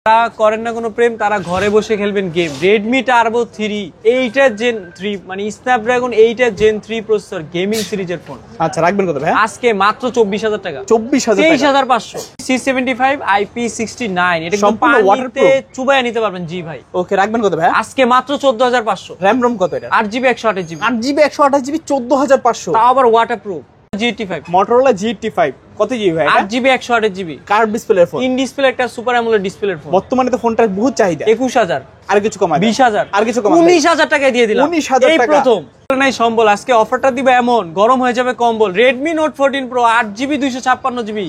তারা করেন না কোনো প্রেম, তারা ঘরে বসে খেলবেন গেম। Redmi Turbo 3 8 Gen 3 মানে Snapdragon 8 Gen 3 প্রসেসর গেমিং সিরিজের ফোন। আচ্ছা রাখবেন কত ভাই? আজকে মাত্র 24000 টাকা। 24000 টাকা, 23500 C75 IP69, এটা কিন্তু পানিতে চুবায় নিতে পারবেন। জি ভাই। ওকে রাখবেন কত ভাই? আজকে মাত্র 14500। র‍্যাম রম কত এটা? 8GB 128GB। 8GB 128GB 14500, তাও আবার ওয়াটারপ্রুফ। GT5 Motorola GT5 কত জিবি ভাই এটা? 8GB 128GB কার্ভ ডিসপ্লের ফোন, ইন ডিসপ্লে একটা সুপার অ্যামোলেড ডিসপ্লের ফোন। বর্তমানে তো ফোনটার বহুত চাহিদা। 21000, আর কিছু কমায় 20000, আর কিছু কমায় 19000 টাকায় দিয়ে দিলাম। 19000 এই টাকা প্রথম নাই সম্বল। আজকে অফারটা দিবে এমন গরম হয়ে যাবে কম্বল। Redmi Note 14 Pro 8GB 256GB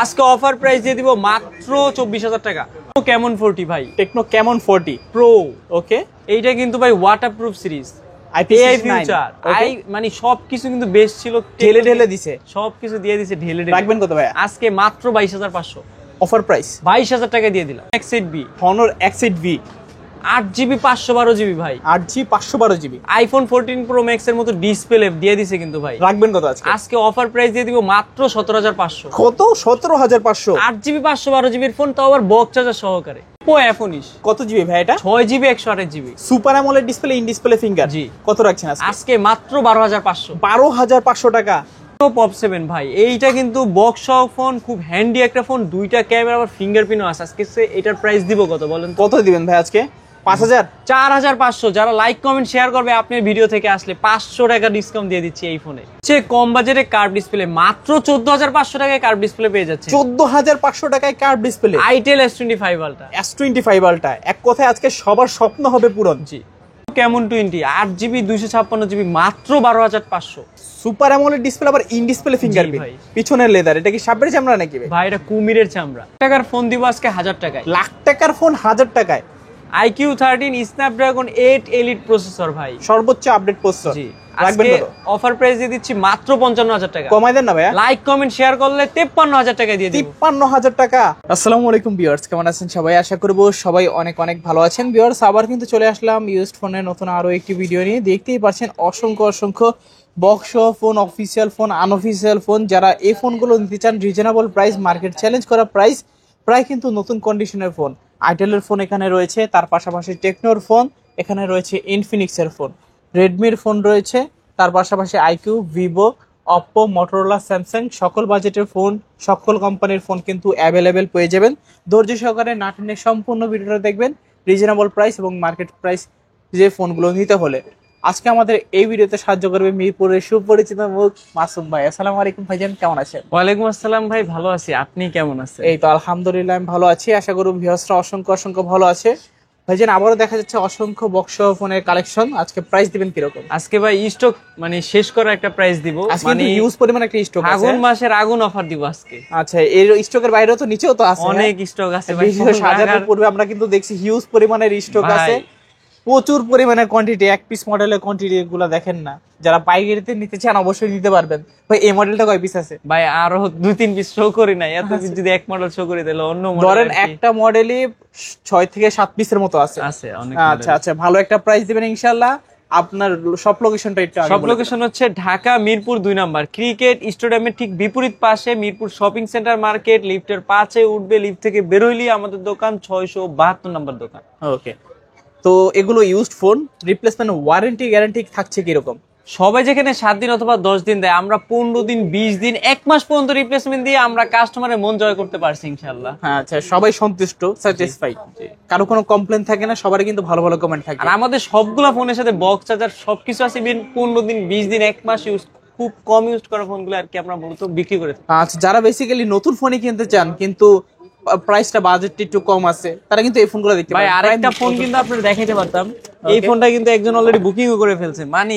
আজকে অফার প্রাইস দিয়ে দিব মাত্র 24000 টাকা। কেমন 40 ভাই, টেকনো কেমন 40 Pro। ওকে এইটা কিন্তু ভাই ওয়াটারপ্রুফ সিরিজ, AI ফিউচার, মানে সবকিছু কিন্তু বেস্ট ছিল, ঢেলে ঢেলে দিছে, সবকিছু দিয়ে দিছে ঢেলে ঢেলে। রাখবেন কত ভাই? আজকে মাত্র 22500 অফার প্রাইস, 22000 টাকা দিয়ে দিলাম। X8B, Honor X8B 8GB 512GB ভাই, 8GB 512GB iPhone 14 Pro Max এর মতো ডিসপ্লে দিয়ে দিছে কিন্তু ভাই। রাখবেন কত আজকে? আজকে অফার প্রাইস দিয়ে দিব মাত্র 17500। কত? 17500, 8GB 512GB এর ফোন, তাও আবার বক্স চার্জার সহকারে। Oppo F19 কত জিবি ভাই এটা? 6GB 128GB super AMOLED display, in display finger. জি। কত রাখছেন আজকে? আজকে মাত্র 12500। 12500 টাকা। Pop 7 ভাই, এইটা কিন্তু বক্স সহ ফোন, খুব হ্যান্ডি একটা ফোন, দুইটা ক্যামেরা আবার ফিঙ্গারপ্রিন্টও আছে। আজকে এটার প্রাইস দিব কত বলেন? কত দিবেন ভাই আজকে? 5000, 4500। যারা লাইক কমেন্ট শেয়ার করবে আপনার ভিডিও থেকে আসলে 500 টাকা ডিসকাউন্ট দিয়ে দিচ্ছি এই ফোনে। সে কম বাজেটে কার্ভ ডিসপ্লে মাত্র 14500 টাকায় কার্ভ ডিসপ্লে পেয়ে যাচ্ছে। 14500 টাকায় curve display, Itel S25 Ultra। S25 Ultra এক কথায় আজকে সবার স্বপ্ন হবে পূরণ। জি। কেমন 20 8GB 256GB মাত্র 12500। সুপার অ্যামোলেড ডিসপ্লে, আবার ইন ডিসপ্লে ফিঙ্গারপ্রিন্ট, পিছনের লেদার। এটা কি সাপের চামড়া নাকি ভাই? এটা কুমিরের চামড়া। টাকার ফোন দিব আজকে 1000 টাকায়। লাখ টাকার ফোন 1000 টাকায়। IQ13 Snapdragon 8 Elite প্রসেসর ভাই, সর্বোচ্চ আপডেট প্রসেসর। জি। রাখবেন আজকে কত? অফার প্রাইস দিয়ে দিচ্ছি মাত্র 55000 টাকা। কমাই দেন না ভাইয়া? লাইক কমেন্ট শেয়ার করলে 53000 টাকা দিয়ে দিব। 53000 টাকা। আসসালামু আলাইকুম ভিউয়ার্স, কেমন আছেন সবাই? আশা করব সবাই অনেক অনেক ভালো আছেন। ভিউয়ার্স আবার কিন্তু চলে আসলাম ইউজড ফোনের নতুন আরো একটি ভিডিও নিয়ে। দেখতেই পাচ্ছেন অসংখ্য অসংখ্য box phone, official phone, unofficial phone. যারা এই ফোনগুলো নিতে চান রিজনেবল প্রাইস, মার্কেট চ্যালেঞ্জ করা প্রাইস, প্রায় কিন্তু নতুন কন্ডিশনের ফোন। আইটেলের ফোন এখানে রয়েছে, তার পাশাপাশি টেকনোর ফোন এখানে রয়েছে, ইনফিনিক্সের ফোন, রেডমির ফোন রয়েছে, তার পাশাপাশি iQOO, Vivo, Oppo, Motorola, Samsung, সকল বাজেটের ফোন, সকল কোম্পানির ফোন কিন্তু অ্যাভেলেবেল পেয়ে যাবেন। ধৈর্য সহকারে না টেনে সম্পূর্ণ ভিডিওটা দেখবেন, রিজনেবল প্রাইস এবং মার্কেট প্রাইস যে ফোনগুলো নিতে হলে। আজকে আমাদের এই ভিডিওতে সাহায্য করবে মিরপুরের সুপরিচিত মুখ মাসুম ভাই। আসসালামু আলাইকুম ভাইজান, কেমন আছেন? ওয়ালাইকুম আসসালাম ভাই, ভালো আছি। আপনি কেমন আছেন? এই তো আলহামদুলিল্লাহ আমি ভালো আছি। আশা করি ভিউয়ার্সরা অসংখ্য অসংখ্য ভালো আছে। ভাইজান আবারও দেখা যাচ্ছে অসংখ্য বক্স ফোনের কালেকশন। আজকে প্রাইস দিবেন কিরকম? আজকে ভাই স্টক মানে শেষ করার একটা প্রাইস দিব, মানে হিউজ পরিমাণ একটা স্টক আছে। আগুন মাসের আগুন অফার দিব আজকে। আচ্ছা, এর স্টকের বাইরেও তো নিচেও তো আছে, অনেক স্টক আছে ভাই। ভিডিও সাজানোর পূর্বে আমরা কিন্তু দেখছি হিউজ পরিমাণের স্টক আছে, প্রচুর পরিমাণের কোয়ান্টিটি। এক পিস মডেলের কোয়ান্টিটি গুলো দেখেন না। যারা পাইকারিতে নিতে চান অবশ্যই নিতে পারবেন। ভাই এই মডেলটা কয় পিস আছে? ভাই আরো 2-3 পিস শো করি না, এত পিস যদি এক মডেল শো করি তাহলে অন্য মডেল ধরেন একটা মডেলই 6 থেকে 7 পিসের মতো আছে। অনেক। আচ্ছা আচ্ছা, ভালো একটা প্রাইস দিবেন ইনশাআল্লাহ। আপনার সব লোকেশনটা একটু আগে বলুন। সব লোকেশন হচ্ছে ঢাকা মিরপুর 2 নাম্বার, ক্রিকেট স্টেডিয়ামের ঠিক বিপরীত পাশে মিরপুর শপিং সেন্টার মার্কেট। লিফটের 5-এ উঠবে, লিফট থেকে বের হইলেই আমাদের দোকান, 672 নাম্বার দোকান। ওকে, তো এগুলো used phone, replacement warranty guarantee থাকছে কিরকম? সবাই যেখানে 7 দিন অথবা 10 দিন দেয়, আমরা 15 দিন, 20 দিন, 1 মাস পর্যন্ত রিপ্লেসমেন্ট দিয়ে আমরা কাস্টমারের মন জয় করতে পারছি ইনশাআল্লাহ। হ্যাঁ আচ্ছা, সবাই সন্তুষ্ট, স্যাটিসফাইড, কারো কোনো কমপ্লেইন থাকে না, সবারই কিন্তু ভালো ভালো কমেন্ট থাকে। আর আমাদের সবগুলা ফোনের সাথে বক্স চার্জার সবকিছু আছে। 15 দিন, 20 দিন, 1 মাস ইউজ, খুব কম ইউজ করা ফোনগুলো আর কি আমরা মূলত বিক্রি করে থাকি। আচ্ছা, যারা বেসিক্যালি নতুন ফোনই কিনতে চান কিন্তু প্রাইসটা বাজেটটা একটু কম আছে, তারা কিন্তু এই ফোনগুলো দেখতে পারেন। ভাই আরেকটা ফোন কিন্তু আপনারা দেখাইতে পারতাম। এই ফোনটা কিন্তু একজন অলরেডি বুকিংও করে ফেলছে, মানে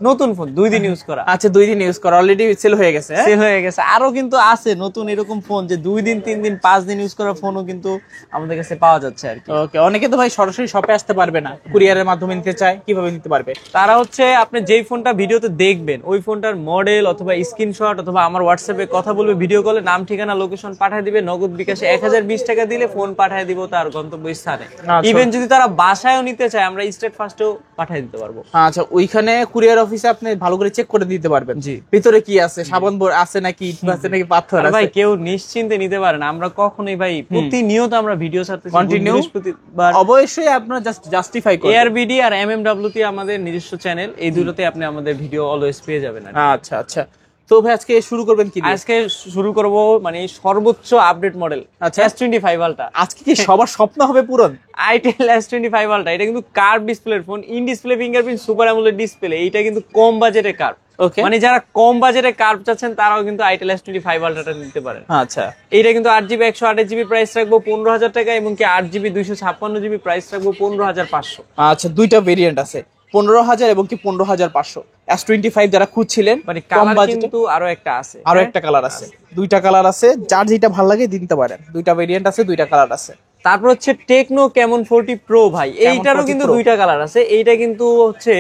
নতুন ফোন 2 দিন ইউজ করা। আচ্ছা, 2 দিন ইউজ করা, অলরেডি সেল হয়ে গেছে। সেল হয়ে গেছে। আরো কিন্তু আছে নতুন এরকম ফোন যে 2 দিন, 3 দিন, 5 দিন ইউজ করা ফোনও কিন্তু আমাদের কাছে পাওয়া যাচ্ছে আর কি। ওকে, অনেকে তো ভাই সরাসরি শপে আসতে পারবে না, কুরিয়ারের মাধ্যমে নিতে চায়, কিভাবে নিতে পারবে? তারা হচ্ছে আপনি যেই ফোনটা ভিডিওতে দেখবেন ওই ফোনটার মডেল অথবা স্ক্রিনশট অথবা আমার হোয়াটসঅ্যাপে কথা বলবে, ভিডিও কলে, নাম ঠিকানা লোকেশন পাঠিয়ে দিবে, নগদ বিকাশে 1020 টাকা দিলে ফোন পাঠিয়ে দিব তার গন্তব্য স্থানে। ইভেন যদি তারা বাসায়ও নিতে চায় আমরা স্টেট ফার্স্টেও পাঠিয়ে দিতে পারবো। আচ্ছা, ওইখানে কুরিয়ার অফিসে আপনি ভালো করে চেক করে দিতে পারবেন জি। ভিতরে কি আছে, সাবান আছে নাকি, ইট আছে নাকি, পাথর আর আছে। ভাই কেউ নিশ্চিন্তে নিতে পারেন, আমরা কখনোই ভাই প্রতিনিয়ত আমরা ভিডিও ছাড়তেছি, Continue? বৃহস্পতিবার অবশ্যই আপনারা জাস্ট জাস্টিফাই করুন। এআরবিডি আর এমএমডব্লিউটি আমাদের নিজস্ব চ্যানেল, এই দুটোতে আপনি আমাদের ভিডিও অলওয়েজ পেয়ে যাবেন আর কি। আচ্ছা আচ্ছা, তো ভাই আজকে শুরু করবেন কি দিয়ে? আজকে শুরু করব মানে সর্বোচ্চ আপডেট মডেল আচ্ছা। S25 ultra. আজকে কি সবার স্বপ্ন হবে পূরণ? আইটেল S25 আলট্রা, এটা কিন্তু কার্ভ ডিসপ্লের phone, in display fingerprint, super AMOLED display. এইটা কিন্তু কম বাজেটে কার্ভ, ওকে, মানে যারা কম বাজেটে কার্ভ চাচ্ছেন তারাও কিন্তু আইটেল S25 আলট্রাটা নিতে পারেন। আচ্ছা, এইটা কিন্তু 8GB 128GB প্রাইস রাখবো 15,000 টাকা, এবং কি 8GB 256GB প্রাইস রাখবো 15,500। আচ্ছা, দুইটা ভেরিয়েন্ট আছে, 15,000 এবং কি 15,500। S25 যারা খুঁজছিলেন মানে কম কালার বাজেটে, কিন্তু আরো একটা আছে, আরো একটা কালার আছে, দুইটা কালার আছে, যার যেটা ভালো লাগে দিতে পারেন। দুইটা ভেরিয়েন্ট আছে, দুইটা কালার আছে। তারপর হচ্ছে টেকনো ক্যামন 40 প্রো ভাই, এইটারও 40 কিন্তু Pro। দুইটা কালার আছে। এইটা কিন্তু হচ্ছে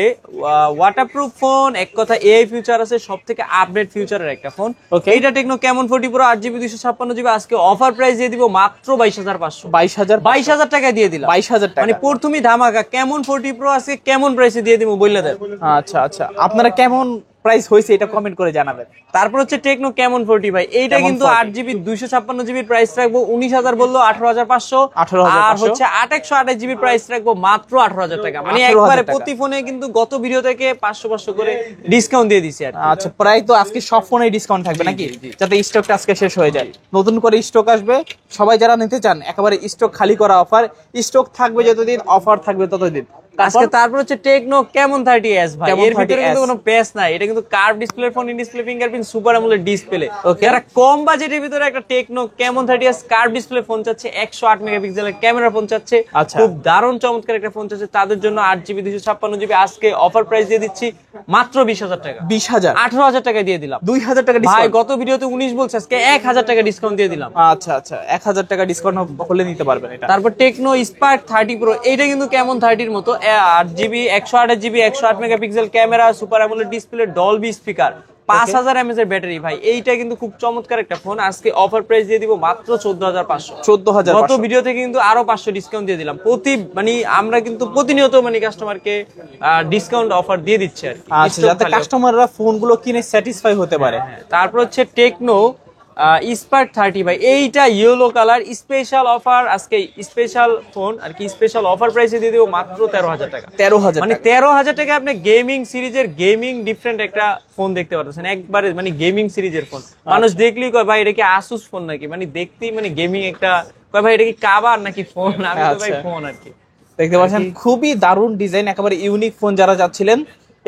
ওয়াটারপ্রুফ ফোন, এক কথা এআই ফিউচার আছে, সব থেকে আপডেট ফিউচারের একটা ফোন। Okay। এইটা techno Camon 40 pro 8GB 256GB, আজকে অফার প্রাইস দিয়ে দিব মাত্র 22,500। 22,000 টাকা দিয়ে দিলাম, 22,000 টাকা। মানে প্রথমে ধামাকা। ক্যামন 40 প্রো আজকে কেমন প্রাইসে দিয়ে দিব বললে দেন। আচ্ছা আচ্ছা, আপনারা কেমন প্রাইস হয়েছে এটা কমেন্ট করে জানাবেন। তারপর হচ্ছে টেকনো ক্যামন 40 ভাই, এইটা Camon কিন্তু 40 8GB 256GB প্রাইস রাখবো 19,000 বললো 18,500। 18,500 আর হচ্ছে 8/128GB প্রাইস রাখবো মাত্র 18,000 টাকা, মানে 18,000 একবারে টাকা। প্রতি ফোনে কিন্তু গত ভিডিও থেকে 500 করে ডিসকাউন্ট দিয়ে দিছি আর কি। আচ্ছা, প্রায় তো আজকে সব ফোনে ডিসকাউন্ট থাকবে নাকি, যাতে স্টকটা আজকে শেষ হয়ে যায়। নতুন করে স্টক আসবে, সবাই যারা নিতে চান একেবারে স্টক খালি করা অফার। স্টক থাকবে যতদিন, অফার থাকবে ততদিন। আজকে তারপর হচ্ছে টেকনো ক্যামন 30s ভাই, Camon এর ভিতরে 30s কিন্তু কোনো পেস নাই, এটা কিন্তু curve display phone, in display fingerprint, super AMOLED display. Okay। যারা কম বাজেটের ভিতরে একটা techno Camon 30s curve display phone চাচ্ছে, 108 মেগাপিক্সেলের ক্যামেরা ফোন চাচ্ছে, আচ্ছা। খুব দারুণ চমৎকার একটা ফোন চাচ্ছে, তাদের জন্য 8GB 256GB আজকে অফার প্রাইস দিয়ে দিচ্ছি মাত্র 20,000 টাকা। 20,000, 18,000 টাকা দিয়ে দিলাম 2,000 টাকা ভাই। ডিসকাউন্ট। গত ভিডিওতে 19 বলছে, আজকে 1,000 টাকা ডিসকাউন্ট দিয়ে দিলাম। আচ্ছা আচ্ছা, 1,000 টাকা ডিসকাউন্ট হলে নিতে পারবেন এটা। তারপর টেকনো স্পার্ক 30 প্রো, এইটা কিন্তু কেমন 30 মতো, 8GB 128GB 108 megapixel camera, super AMOLED display, Dolby speaker, 5000 mAh এর ব্যাটারি ভাই। এইটা কিন্তু খুব চমৎকার একটা ফোন, আজকে অফার প্রাইস দিয়ে দিব মাত্র 14,500। 14,500। গত ভিডিও থেকে কিন্তু আরো 500 ডিসকাউন্ট দিয়ে দিলাম। মানে আমরা কিন্তু প্রতিনিয়ত মানে কাস্টমারকে ডিসকাউন্ট অফার দিয়ে দিচ্ছি আর কি। আচ্ছা, যাতে কাস্টমাররা ফোনগুলো কিনে স্যাটিসফাই হতে পারে। তারপর হচ্ছে টেকনো স্পার্ক 30 ভাই, এইটা ইয়েলো কালার, স্পেশাল অফার আজকে, স্পেশাল ফোন আর কি, স্পেশাল অফার প্রাইসে দিয়ে দেবো মাত্র 13,000 টাকা। 13,000 মানে 13,000 টাকা আপনি গেমিং সিরিজের গেমিং ডিফারেন্ট একটা ফোন দেখতে পাচ্ছেন, একবারে মানে গেমিং সিরিজের ফোন। মানুষ দেখলেই কয় ভাই এটা কি আসুস ফোন নাকি, মানে দেখতেই মানে গেমিং একটা, কয় ভাই এটা কি কাবার নাকি ফোন, আমি তো ভাই ফোন আর কি। দেখতে পাচ্ছেন খুবই দারুণ ডিজাইন, একেবারে ইউনিক ফোন। যারা যাচ্ছিলেন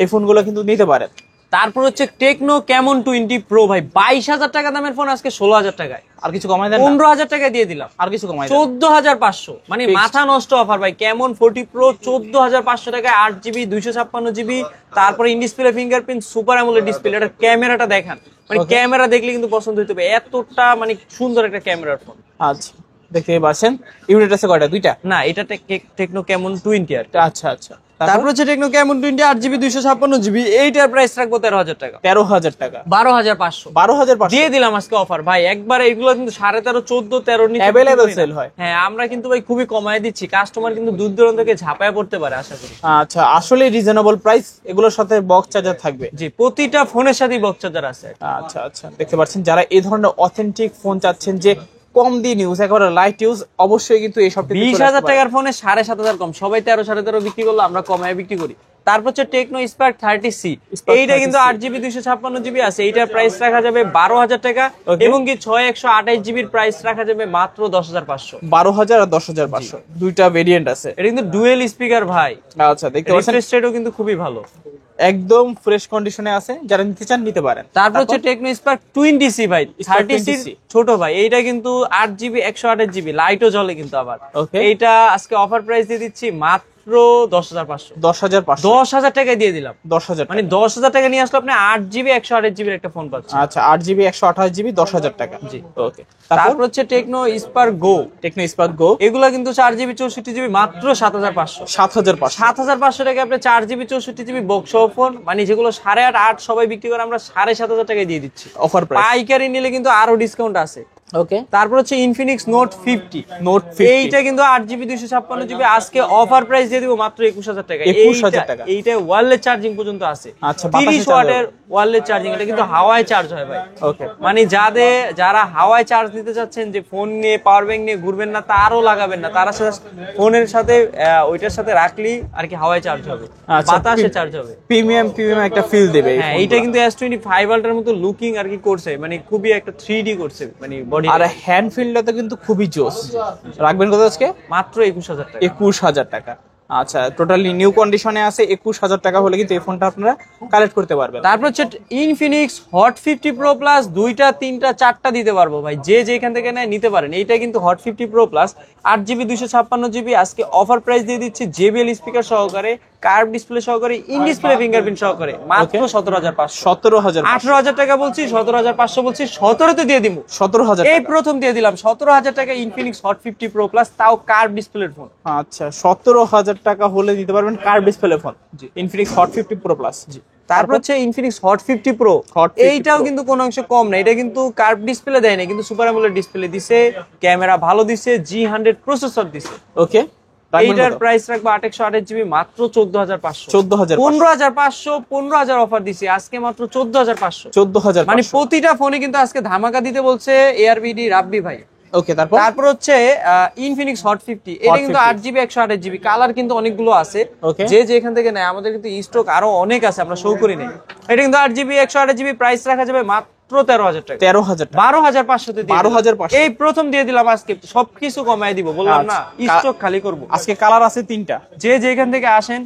এই ফোনগুলো কিন্তু নিতে পারেন। তারপর হচ্ছে টেকনো ক্যামন 20 প্রো ভাই, 22,000 টাকা দামের ফোন আজকে 16,000 টাকায়। আর কিছু কমাই দেন না? 15,000 টাকা দিয়ে দিলাম। আর কিছু কমাই দেন? 14,500, মানে Fixed। মাথা নষ্ট অফার ভাই। ক্যামন 40 প্রো 14,500 টাকায়, 8GB 256GB, তারপরে in display fingerprint, super AMOLED display. এটা ক্যামেরাটা দেখান, মানে Okay। ক্যামেরা দেখলে কিন্তু পছন্দ হইতে হবে, এতটা মানে সুন্দর একটা ক্যামেরার ফোন। আচ্ছা, দেখতে পাচ্ছেন ইউনিট আছে কয়টা? দুইটা না, এটা টেকনো ক্যামন 20 আর কি। আচ্ছা আচ্ছা, তারপর হচ্ছে টেকনো ক্যামন 20 8GB 256GB, এইটার প্রাইস রাখবো 13,000 টাকা। 13,000 টাকা, 12,500 12,500 দিয়ে দিলাম আজকে অফার ভাই। একবার এগুলো কিন্তু 13.5 14 13 নিচে Available বিক্রি করি না। sell হয়। হ্যাঁ, আমরা কিন্তু ভাই খুবই কমায় দিচ্ছি, কাস্টমার কিন্তু দূর দূরান্ত থেকে ঝাঁপায় পড়তে পারে আশা করি। আচ্ছা, আসলে রিজনেবল প্রাইস, এগুলোর সাথে বক্স চার্জার থাকবে। জি, প্রতিটা ফোনের সাথেই বক্স চার্জার আছে। আচ্ছা আচ্ছা, দেখতে পাচ্ছেন যারা এই ধরনের অথেন্টিক ফোন চাচ্ছেন, যে কম দিন ইউজ, একেবারে লাইট ইউজ, অবশ্যই কিন্তু এই সব 20,000 টাকার ফোনে 7,500 কম, সবাই 13 13.5 বিক্রি করলো, আমরা কমায় বিক্রি করি। তারপর হচ্ছে টেকনো স্পার্ক 30C, এইটা কিন্তু 8GB 256GB আছে, এইটার প্রাইস রাখা যাবে 12,000 টাকা, Okay। এবং কি 6/128GB এর প্রাইস রাখা যাবে মাত্র 10,500। 12,000 আর 10,500 দুইটা ভেরিয়েন্ট আছে। এটা কিন্তু ডুয়েল স্পিকার ভাই। আচ্ছা, দেখতে পাচ্ছেন রিফ্রেশ রেটও কিন্তু খুবই ভালো, একদম ফ্রেশ কন্ডিশনে আছে। যারা নিতে চান নিতে পারেন। তারপর হচ্ছে টেকনো স্পার্ক 20C ভাই, Spark 30C 20C ছোট ভাই, এইটা কিন্তু 8GB 128GB, লাইটও জ্বলে কিন্তু আবার। Okay। এইটা আজকে অফার প্রাইস দিয়ে দিচ্ছি মাত্র 10,500। 10,500, 10,000 টাকায় দিয়ে দিলাম, 10,000 মানে 10,000 টাকা নিয়ে আসলে আপনি 8GB 128GB একটা ফোন পাচ্ছেন। আচ্ছা, 8GB 128GB 10,000 টাকা। জি। ওকে, তারপর হচ্ছে টেকনো স্পার্ক গো, টেকনো স্পার্ক গো, এগুলা কিন্তু 4GB 64GB মাত্র 7,500। 7,500। 7,500 টাকা আপনি 4GB 64GB বক্স ফোন, মানে যেগুলো 8.5 8 সবাই বিক্রি করে, আমরা 7,500 টাকায় দিয়ে দিচ্ছি। Offer price. পাইকারি নিলে কিন্তু আরো ডিসকাউন্ট আছে। ওকে, তারপর হচ্ছে ইনফিনিক্স নোট 50। নোট 50 এইটা কিন্তু 8GB 256GB, আজকে অফার প্রাইস দিয়ে দিব মাত্র 21000 টাকা। 21000 টাকা। এইটা ওয়্যারলেস চার্জিং পর্যন্ত আছে, আচ্ছা, 30 ওয়াটের ওয়্যারলেস চার্জিং। এটা কিন্তু হাওয়ায় চার্জ হয় ভাই। ওকে, মানে যারা হাওয়ায় চার্জ দিতে চাচ্ছেন, যে ফোন নিয়ে পাওয়ার ব্যাংক নিয়ে ঘুরবেন না, তারও লাগাবেন না, তারা ফোনের সাথে ওইটার সাথে রাখলি আর কি হাওয়ায় চার্জ হবে, আচ্ছা, বাতাসে চার্জ হবে। প্রিমিয়াম একটা ফিল দেবে। হ্যাঁ, এইটা কিন্তু S25 আল্ট্রার মতো লুকিং আর কি করছে, মানে খুবই একটা 3D করছে মানে বডি। আর হ্যান্ড ফিলটা তো কিন্তু খুবই জোস। রাখবেন কত আজকে? মাত্র 21000 টাকা। 21000 টাকা। আচ্ছা, টোটালি নিউ কন্ডিশনে আছে। 21000 টাকা হলে কিন্তু এই ফোনটা আপনারা কালেক্ট করতে পারবেন। তারপর হচ্ছে ইনফিনিক্স হট 50 প্রো প্লাস, 2টা 3টা 4টা দিতে পারবো ভাই, যে যেখান থেকে নেয় নিতে পারেন। এইটা কিন্তু hot 50 pro plus 8GB 256GB, আজকে অফার প্রাইস দিয়ে দিচ্ছি JBL স্পিকার সহকারে, কার্ভ ডিসপ্লে সহকারে, ইন ডিসপ্লে ফিঙ্গারপ্রিন্ট সহকারে, মাত্র 17500। 17000, 18000 টাকা বলছি, 17500 বলছি, 17তে দিয়ে দিব। 17000 এই প্রথম দিয়ে দিলাম 17000 টাকা ইনফিনিক্স হট 50 প্রো প্লাস, তাও কার্ভ ডিসপ্লের ফোন। আচ্ছা, 17000 টাকা হলে নিতে পারবেন curve display phone, Infinix hot 50 pro plus. জি, তারপর হচ্ছে ইনফিনিক্স হট 50 প্রো। Hot 50 এইটাও কিন্তু কোনো অংশ কম না, এটা কিন্তু কার্ভ ডিসপ্লে দেয় না, কিন্তু সুপার অ্যামোলেড ডিসপ্লে দিছে, ক্যামেরা ভালো দিছে, G100 প্রসেসর দিছে। ওকে, এইটার প্রাইস রাখবো 828GB, মাত্র 14500। 14500, 15000 অফার দিছে আজকে, মাত্র 14500। 14000, মানে প্রতিটা ফোনে কিন্তু আজকে ধামাকা দিতে বলছে ARBD রাব্বি ভাই। ওকে, তারপর হচ্ছে ইনফিনিক্স হট 50। এটা কিন্তু 8GB 128GB, কালার কিন্তু অনেকগুলো আছে, Okay. যে যেখান থেকে নেয়। আমাদের কিন্তু স্টক আরো অনেক আছে, আমরা শো করি নাই। এটা কিন্তু 8GB 128GB, প্রাইস রাখা যাবে মাত্র 13000 টাকা। 13000 টাকা। 12500 তে দিয়ে 12500 এই প্রথম দিয়ে দিলাম আজকে, সবকিছু কমায় দিব, বললাম না আচ্ছা। স্টক খালি করব। আজকে কালার আছে 3টা, যে যেখান থেকে আসেন,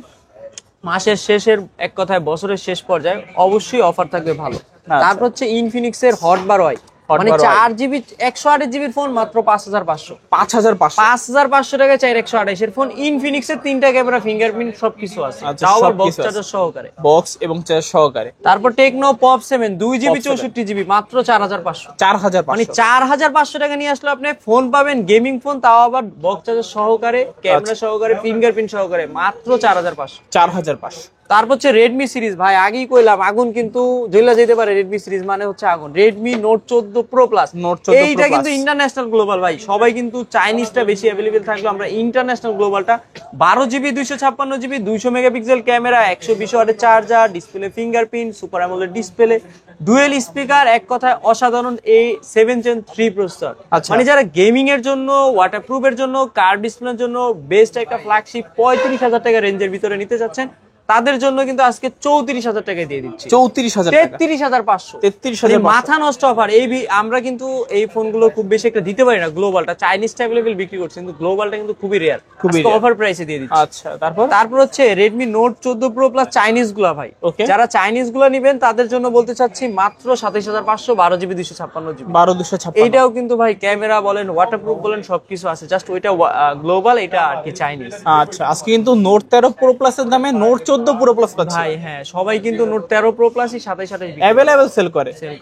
মাসের শেষের, এক কথায় বছরের শেষ পর্যায়ে অবশ্যই অফার থাকবে ভালো। আচ্ছা। তারপর হচ্ছে ইনফিনিক্স এর হট 12i, মানে 4GB 128GB ফোন, মাত্র 5500। 5500 টাকা 4128 এর ফোন। ইনফিনিক্স এর 3টা ক্যামেরা, ফিঙ্গারপ্রিন্ট সবকিছু আছে, আচ্ছা, তাও আবার সবকিছু বক্স আছে। চার্জার সহকারে, বক্স এবং চার্জ সহকারে। তারপর techno pop 7 2GB Pop 7 64GB, মাত্র 4500। 4500, মানে 4500 টাকা নিয়ে আসলে আপনি ফোন পাবেন, গেমিং ফোন, তাও আবার বক্স চার্জার সহকারে, ক্যামেরা সহকারে, ফিঙ্গারপ্রিন্ট সহকারে, মাত্র 4500। 4500। তারপর হচ্ছে রেডমি সিরিজ, ভাই আগেই কইলাম আগুন কিন্তু জ্বলে যেতে পারে, রেডমি সিরিজ মানে হচ্ছে আগুন। Redmi note 14 pro plus, note 14 Pro এইটা কিন্তু Plus। ইন্টারন্যাশনাল গ্লোবাল ভাই, সবাই কিন্তু চাইনিজটা বেশি অ্যাভেলেবেল থাকলো, আমরা international গ্লোবালটা। 12GB 256GB, 200 megapixel camera, 120 ওয়াটের charger, display fingerprint, super AMOLED display, dual speaker, এক কথায় অসাধারণ। এই 7 Gen 3 প্রসেসর, আচ্ছা। মানে যারা গেমিং এর জন্য, ওয়াটারপ্রুফের জন্য, কার্ভ ডিসপ্লের জন্য বেস্ট একটা ফ্ল্যাগশিপ 35000 টাকা রেঞ্জের ভিতরে নিতে চাচ্ছেন, তাদের জন্য কিন্তু আজকে 34000 টাকায় দিয়ে দিচ্ছি। 34000 টাকা, 33500। 33500। মাথা নষ্ট অফার। আমরা কিন্তু এই ফোনগুলো খুব বেশি একটা দিতে পারি না, গ্লোবালটা চাইনিজটা अवेलेबल বিক্রি করছে, কিন্তু গ্লোবালটা কিন্তু খুবই রেয়ার, অফার প্রাইসে দিয়ে দিচ্ছি। আচ্ছা, তারপর হচ্ছে Redmi note 14 pro plus Chinese গুলা ভাই। Okay. যারা চাইনিজ গুলা নিবেন তাদের জন্য বলতে চাচ্ছি মাত্র 27500, 12GB 256GB। 12256। এইটাও কিন্তু ভাই ক্যামেরা বলেন, ওয়াটারপ্রুফ বলেন, সবকিছু আছে, জাস্ট ওইটা গ্লোবাল, এটা আর কি চাইনিজ। আচ্ছা, আজকে কিন্তু নোট 13 প্রো প্লাসের দামে নোট 14 প্রো প্লাস পাচ্ছেন ভাই। হ্যাঁ, সবাই কিন্তু নোট 13 প্রো প্লাসই 27 अवेलेबल সেল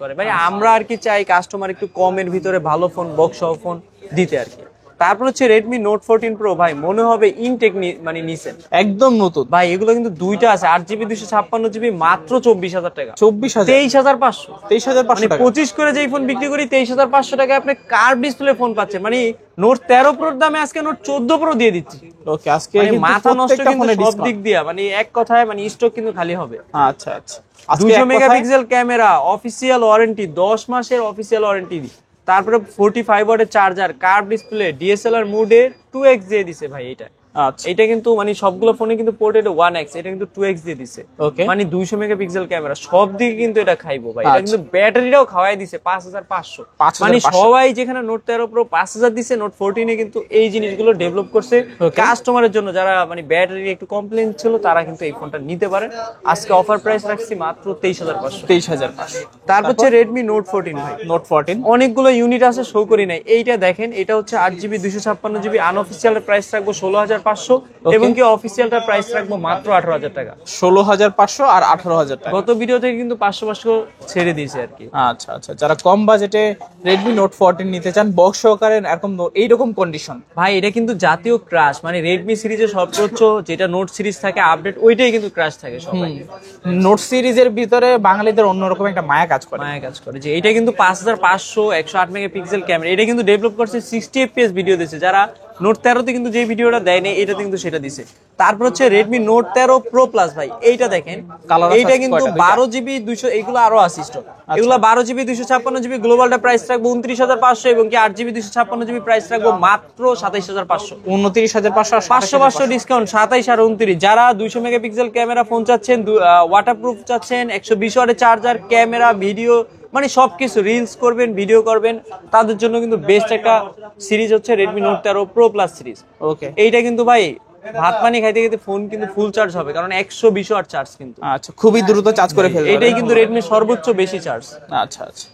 করে ভাই। আমরা আর কি চাই কাস্টমার একটু কমের ভিতরে ভালো ফোন, বক্স সহ ফোন দিতে আর কি। তারপর হচ্ছে রেডমি নোট 14 প্রো, ভাই মনে হবে ইনটেক মানে নিছেন, একদম নতুন ভাই। এগুলো কিন্তু দুইটা আছে, 8GB 256GB, মাত্র 24000 টাকা। 24000, 23500। 23500 মানে টাকা। 25 করে যেই ফোন বিক্রি করি, 23500 টাকায় আপনি কার্ভ ডিসপ্লে ফোন পাচ্ছেন। মানে নোট 13 প্রোর দামে আজকে নোট 14 প্রো দিয়ে দিচ্ছি। ওকে, আজকে মানে কিন্তু মাথা নষ্ট প্রত্যেকটা কিন্তু ফোনে সব ডিসকাউন্ট। দিক দিয়া, মানে এক কথায় মানে স্টক কিন্তু খালি হবে। আচ্ছা, আজকে 200 মেগাপিক্সেল ক্যামেরা, অফিসিয়াল ওয়ারেন্টি, 10 মাসের অফিসিয়াল ওয়ারেন্টি। তারপরে 45 ওয়াটের চার্জার, কার্ভ ডিসপ্লে, ডিএসএলআর মোডে 2x দিয়ে দিছে ভাই। আচ্ছা, এটা কিন্তু মানে সবগুলো ফোনে কিন্তু পোর্টেড 1x, এটা কিন্তু 2x দিয়ে দিছে। ওকে, মানে 200 মেগাপিক্সেল ক্যামেরা, সব দিকে কিন্তু এটা খাইবো ভাই। এটা কিন্তু ব্যাটারিটাও খাওয়াই দিছে 5500। মানে সবাই যেখানে নোট 13 প্রো 5000 দিছে, নোট 14 এ কিন্তু এই জিনিসগুলো ডেভেলপ করছে কাস্টমারের জন্য, যারা মানে ব্যাটারি একটু কমপ্লেইন ছিল, তারা কিন্তু এই ফোনটা নিতে পারেন। আজকে অফার প্রাইস রাখছি মাত্র 23500। 23500। তারপর হচ্ছে রেডমি নোট 14 ভাই। নোট 14 অনেকগুলো ইউনিট আছে, শো করি নাই। এইটা দেখেন, এটা হচ্ছে 8GB 256GB, আনঅফিসিয়াল প্রাইস রাখবো 16500 16,500 এবং কি অফিসিয়ালটা প্রাইস রাখবো মাত্র 18,000 টাকা। 16,500 আর 18,000 টাকা। গত ভিডিও থেকে কিন্তু 500 ছেড়ে দিয়েছে আর কি। আচ্ছা আচ্ছা, যারা কম বাজেটে Redmi Note 14 নিতে চান বক্স সহকারে এরকম এইরকম কন্ডিশন, ভাই এটা কিন্তু জাতীয় ক্রাশ, মানে রেডমি সিরিজের সর্বোচ্চ যেটা নোট সিরিজ থাকে আপডেট, ওইটাই কিন্তু ক্রাশ থাকে সবাই। নোট সিরিজের ভিতরে বাঙালিদের অন্যরকম একটা মায়া কাজ করে। যে এটা কিন্তু 5500 108 মেগাপিক্সেল ক্যামেরা, এটা কিন্তু ডেভেলপ করছে 60 fps ভিডিও দিচ্ছে। যারা নোট 13তে কিন্তু যে ভিডিওটা দেয়নি, এটা কিন্তু সেটা দিছে। তারপর হচ্ছে রেডমি নোট 13 প্রো প্লাস, ভাই এইটা দেখেন, এইটা কিন্তু 12GB 200, এইগুলো আরো আছে স্টক, এগুলো 12GB 256GB, গ্লোবালটা প্রাইস রাখবো 29,500 এবং কি 8GB 256GB প্রাইস রাখবো মাত্র 27,500। 29,500 500 ডিসকাউন্ট 27 আর 29। যারা 200 মেগাপিক্সেল ক্যামেরা ফোন চাচ্ছেন, ওয়াটারপ্রুফ চাচ্ছেন, 120 ওয়াটের চার্জার, ক্যামেরা, ভিডিও, মানে সবকিছু রিলস করবেন, ভিডিও করবেন, তাদের জন্য কিন্তু বেস্ট একটা সিরিজ হচ্ছে Redmi note 13 pro plus series. Okay, এইটা কিন্তু ভাই ভাত পানি খাইতে খাইতে ফোন কিন্তু ফুল চার্জ হবে, কারণ 120 ওয়াট চার্জ কিন্তু। আচ্ছা, খুবই দ্রুত চার্জ করে ফেলবে, এটাই কিন্তু রেডমি সর্বোচ্চ বেশি চার্জ। আচ্ছা আচ্ছা,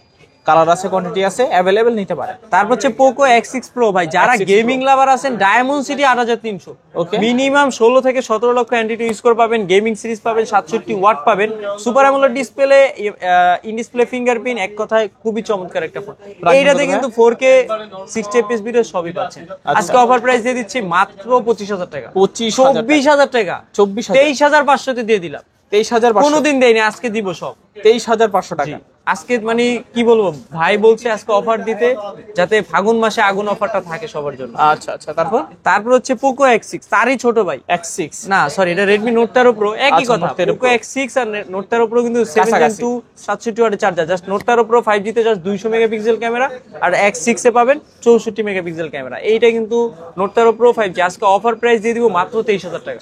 কালার আছে, কোয়ান্টিটি আছে, अवेलेबल নিতে পারেন। তারপর হচ্ছে পোকো X6 Pro, ভাই যারা গেমিং লাভার আছেন, ডায়মন্ড সিটি 8300, ওকে, মিনিমাম 16 থেকে 17 লক্ষ অ্যান্টি স্কোর পাবেন, গেমিং সিরিজ পাবেন, 67 ওয়াট পাবেন, super AMOLED display, in display fingerprint, এক কথায় খুবই চমৎকার একটা ফোন। এইটাতে কিন্তু 4K 60 fps ভিডিও সবই পাচ্ছেন। আজকে অফার প্রাইস দিয়ে দিচ্ছি মাত্র 25,000 টাকা, 24,000 টাকা, 23,500 তে দিয়ে দিলাম। 23,500 কোনোদিন দেয়নি, আজকে দিব সব 23,500 টাকা। আজকে মানে কি বলবো, ভাই বলছে আজকে অফার দিতে, যাতে ফাগুন মাসে আগুন অফারটা থাকে সবার জন্য। আচ্ছা আচ্ছা, তারপর হচ্ছে পোকো X6, তারই ছোট ভাই X6, না সরি, এটা রেডমি নোট 13 প্রো, একই কথা। পোকো X6 আর নোট 13 প্রো কিন্তু 7 67 ওয়াটের charger, just note 13 pro 5G তে জাস্ট 200 মেগাপিক্সেল ক্যামেরা, আর X6 এ পাবেন 64 মেগাপিক্সেল ক্যামেরা। এইটা কিন্তু নোট 13 প্রো 5G, আজকে অফার প্রাইস দিয়ে দিব মাত্র 23,000 টাকা।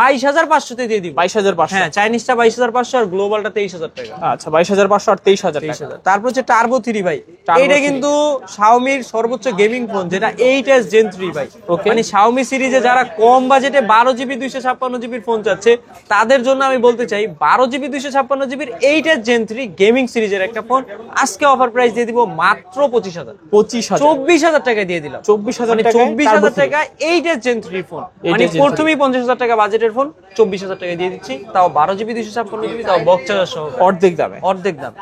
22,500 তে দিয়ে দিব। 22,500, হ্যাঁ, চাইনিজটা 22,500 আর গ্লোবালটা 23,000 টাকা। আচ্ছা, 22,500 আর 23,000 টাকা। তারপর হচ্ছে টার্বো 3 ভাই, এটা কিন্তু শাওমির সর্বোচ্চ গেমিং ফোন, যেটা 8s Gen 3 ভাই। মানে শাওমি সিরিজে যারা কম বাজেটে 12GB 256GB ফোন চাচ্ছে, তাদের জন্য আমি বলতে চাই 12GB 256GB 8s Gen 3 gaming সিরিজের একটা ফোন আজকে অফার প্রাইস দিয়ে দিব মাত্র 25,000, 24,000 টাকা দিয়ে দিলাম। 24,000 টাকা 8s Gen 3 ফোন, মানে প্রথমেই 50,000 টাকা বাজেটের ফোন 24,000 টাকা দিয়ে দিচ্ছি, তাও 12GB 256GB, তাও বক্স চার্জার সহ, অর্ধেক দাম।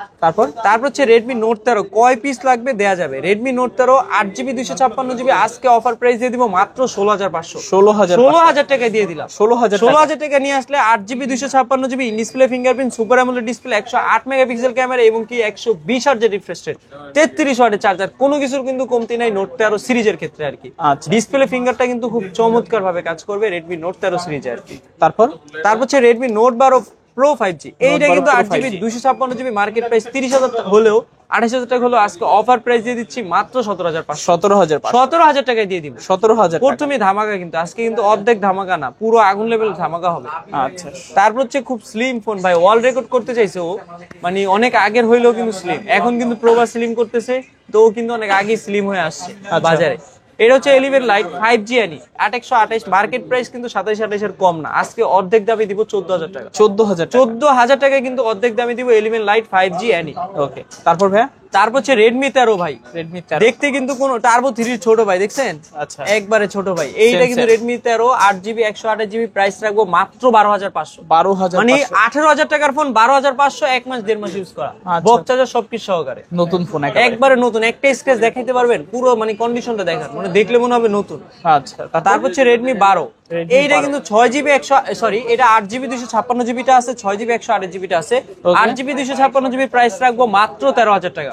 তারপর হচ্ছে রেডমি নোট 13, কয় পিস লাগবে দেয়া যাবে। রেডমি নোট 13 8GB 256GB আজকে অফার প্রাইস দিয়ে দিব মাত্র 16,500, 16,000 টাকা দিয়ে দিলাম। 16,000 টাকা নিয়ে আসলে 8GB 256GB display fingerprint, super AMOLED display, 108 megapixel camera এবং কি 120 Hz রিফ্রেশ রেট, 33 ওয়াটের চার্জার, কোনো কিছুর কিন্তু কমতি নাই নোট 13 সিরিজের ক্ষেত্রে আর কি। ডিসপ্লে ফিঙ্গারটা কিন্তু খুব চমৎকার ভাবে কাজ করবে রেডমি নোট 13 সিরিজে আর কি। তারপর হচ্ছে রেডমি নোট 12 প্রো 5G, এইটা কিন্তু 8GB 256GB মার্কেট প্রাইস 30,000 হলেও 28,000 টাকা হলো, আজকে অফার প্রাইস দিয়ে দিচ্ছি মাত্র 17,500, 17,000 টাকায় দিয়ে দিব। 17,000 প্রথমে ধামাকা, কিন্তু আজকে কিন্তু অর্ধেক ধামাকা না, পুরো আগুন লেভেল ধামাকা হবে। আচ্ছা, তারপর হচ্ছে খুব স্লিম ফোন ভাই, ওয়ার্ল্ড রেকর্ড করতে চাইছে ও, মানে অনেক আগের হইলেও কিন্তু স্লিম, এখন কিন্তু প্রোবা স্লিম করতেছে, তো ও কিন্তু অনেক আগে স্লিম হয়ে আসছে বাজারে। এটা হচ্ছে 11 লাইট 5G আনি 828, মার্কেট প্রাইস কিন্তু 27-28 এর কম না, আজকে অর্ধেক দামে দিব 14,000 টাকা। 14,000 টাকায় কিন্তু অর্ধেক দামে দিব 11 লাইট 5G আনি। ওকে, তারপর হচ্ছে রেডমি 13 ভাই, দেখতে কিন্তু কোন টার্বো 3 ছোট ভাই, দেখছেন? আচ্ছা, একবারে ছোট ভাই। এইটা কিন্তু রেডমি 13 8GB 128GB প্রাইস রাখবো মাত্র 12,500, মানে 18,000 টাকার ফোন 12,500, 1 মাস 1.5 মাস ইউজ করা, বক্স চার্জার সবকিছু সহকারে, নতুন ফোন, একবারে নতুন। একটা স্ক্র্যাচ দেখাইতে পারবেন, পুরো মানে কন্ডিশনটা দেখান, মানে দেখলে মনে হবে নতুন। আচ্ছা, তারপর হচ্ছে রেডমি 12, এইটা কিন্তু 6GB 8GB 256GB টা আছে, 6GB 128GB টা আছে, 8GB 256GB প্রাইস রাখবো মাত্র 13,000 টাকা।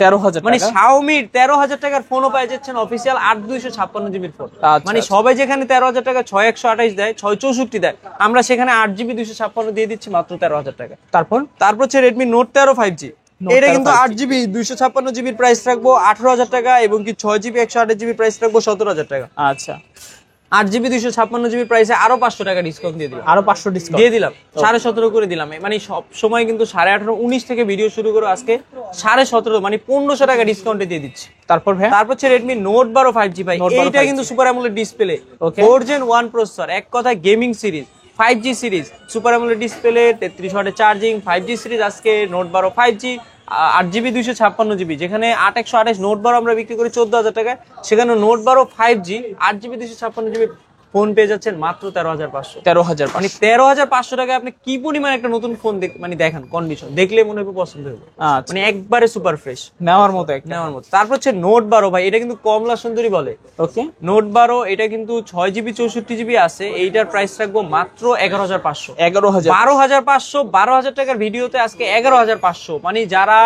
মানে শাওমির 13,000 টাকার ফোনও পাই যাচ্ছেন অফিসিয়াল 8/256GB ফোন। মানে সবাই যেখানে 13,000 টাকা 6/128 দেয়, 6/64 দেয়, আমরা সেখানে 8GB 256 দিয়ে দিচ্ছি মাত্র 13,000 টাকা। তারপর হচ্ছে রেডমি নোট 13 5G, এটা কিন্তু 8GB 256GB প্রাইস রাখবো 18,000 টাকা এবং কি 6GB 128GB প্রাইস রাখবো 17,000 টাকা। আচ্ছা, 8GB 256GB প্রাইসে আরো 500 টাকা ডিসকাউন্ট দিয়ে দিলাম, আরো 500 ডিসকাউন্ট দিয়ে দিলাম, 17.5 করে দিলাম। মানে সব সময় কিন্তু 18.5 19 থেকে ভিডিও শুরু করে আজকে 17.5 মানে 1500 টাকা ডিসকাউন্টে দিয়ে দিচ্ছি। তারপর হচ্ছে রেডমি নোট 12 5G ভাই, এইটা কিন্তু super AMOLED display, 4 Gen 1 processor, এক কথায় gaming series, 5G series, super AMOLED display, 33 ওয়াটের চার্জিং, 5G সিরিজ, আজকে নোট 12 5G 8GB 256GB, যেখানে 8/128 নোট 12 আমরা বিক্রি করি 14,000 টাকায়, সেখানে note 12 5G 8GB 256GB phone পেয়ে যাচ্ছেন মাত্র 13,500। 13,000 মানে 13,500 টাকায় আপনি কি পরিমাণ একটা নতুন ফোন মানে দেখেন কন্ডিশন দেখলে মনে হবে পছন্দ হবে, আচ্ছা মানে একবারে সুপার ফ্রেশ নেওয়ার মতো একটা। নেওয়ার মতো। তারপর হচ্ছে নোট 12 ভাই, এটা কিন্তু কমলা সুন্দরী বলে। ওকে নোট 12 এটা কিন্তু 6GB 64GB আছে, এইটার প্রাইস রাখবো মাত্র 11,500। 11,000 12,500, 12,000 টাকার ভিডিওতে আজকে 11,500। মানে যারা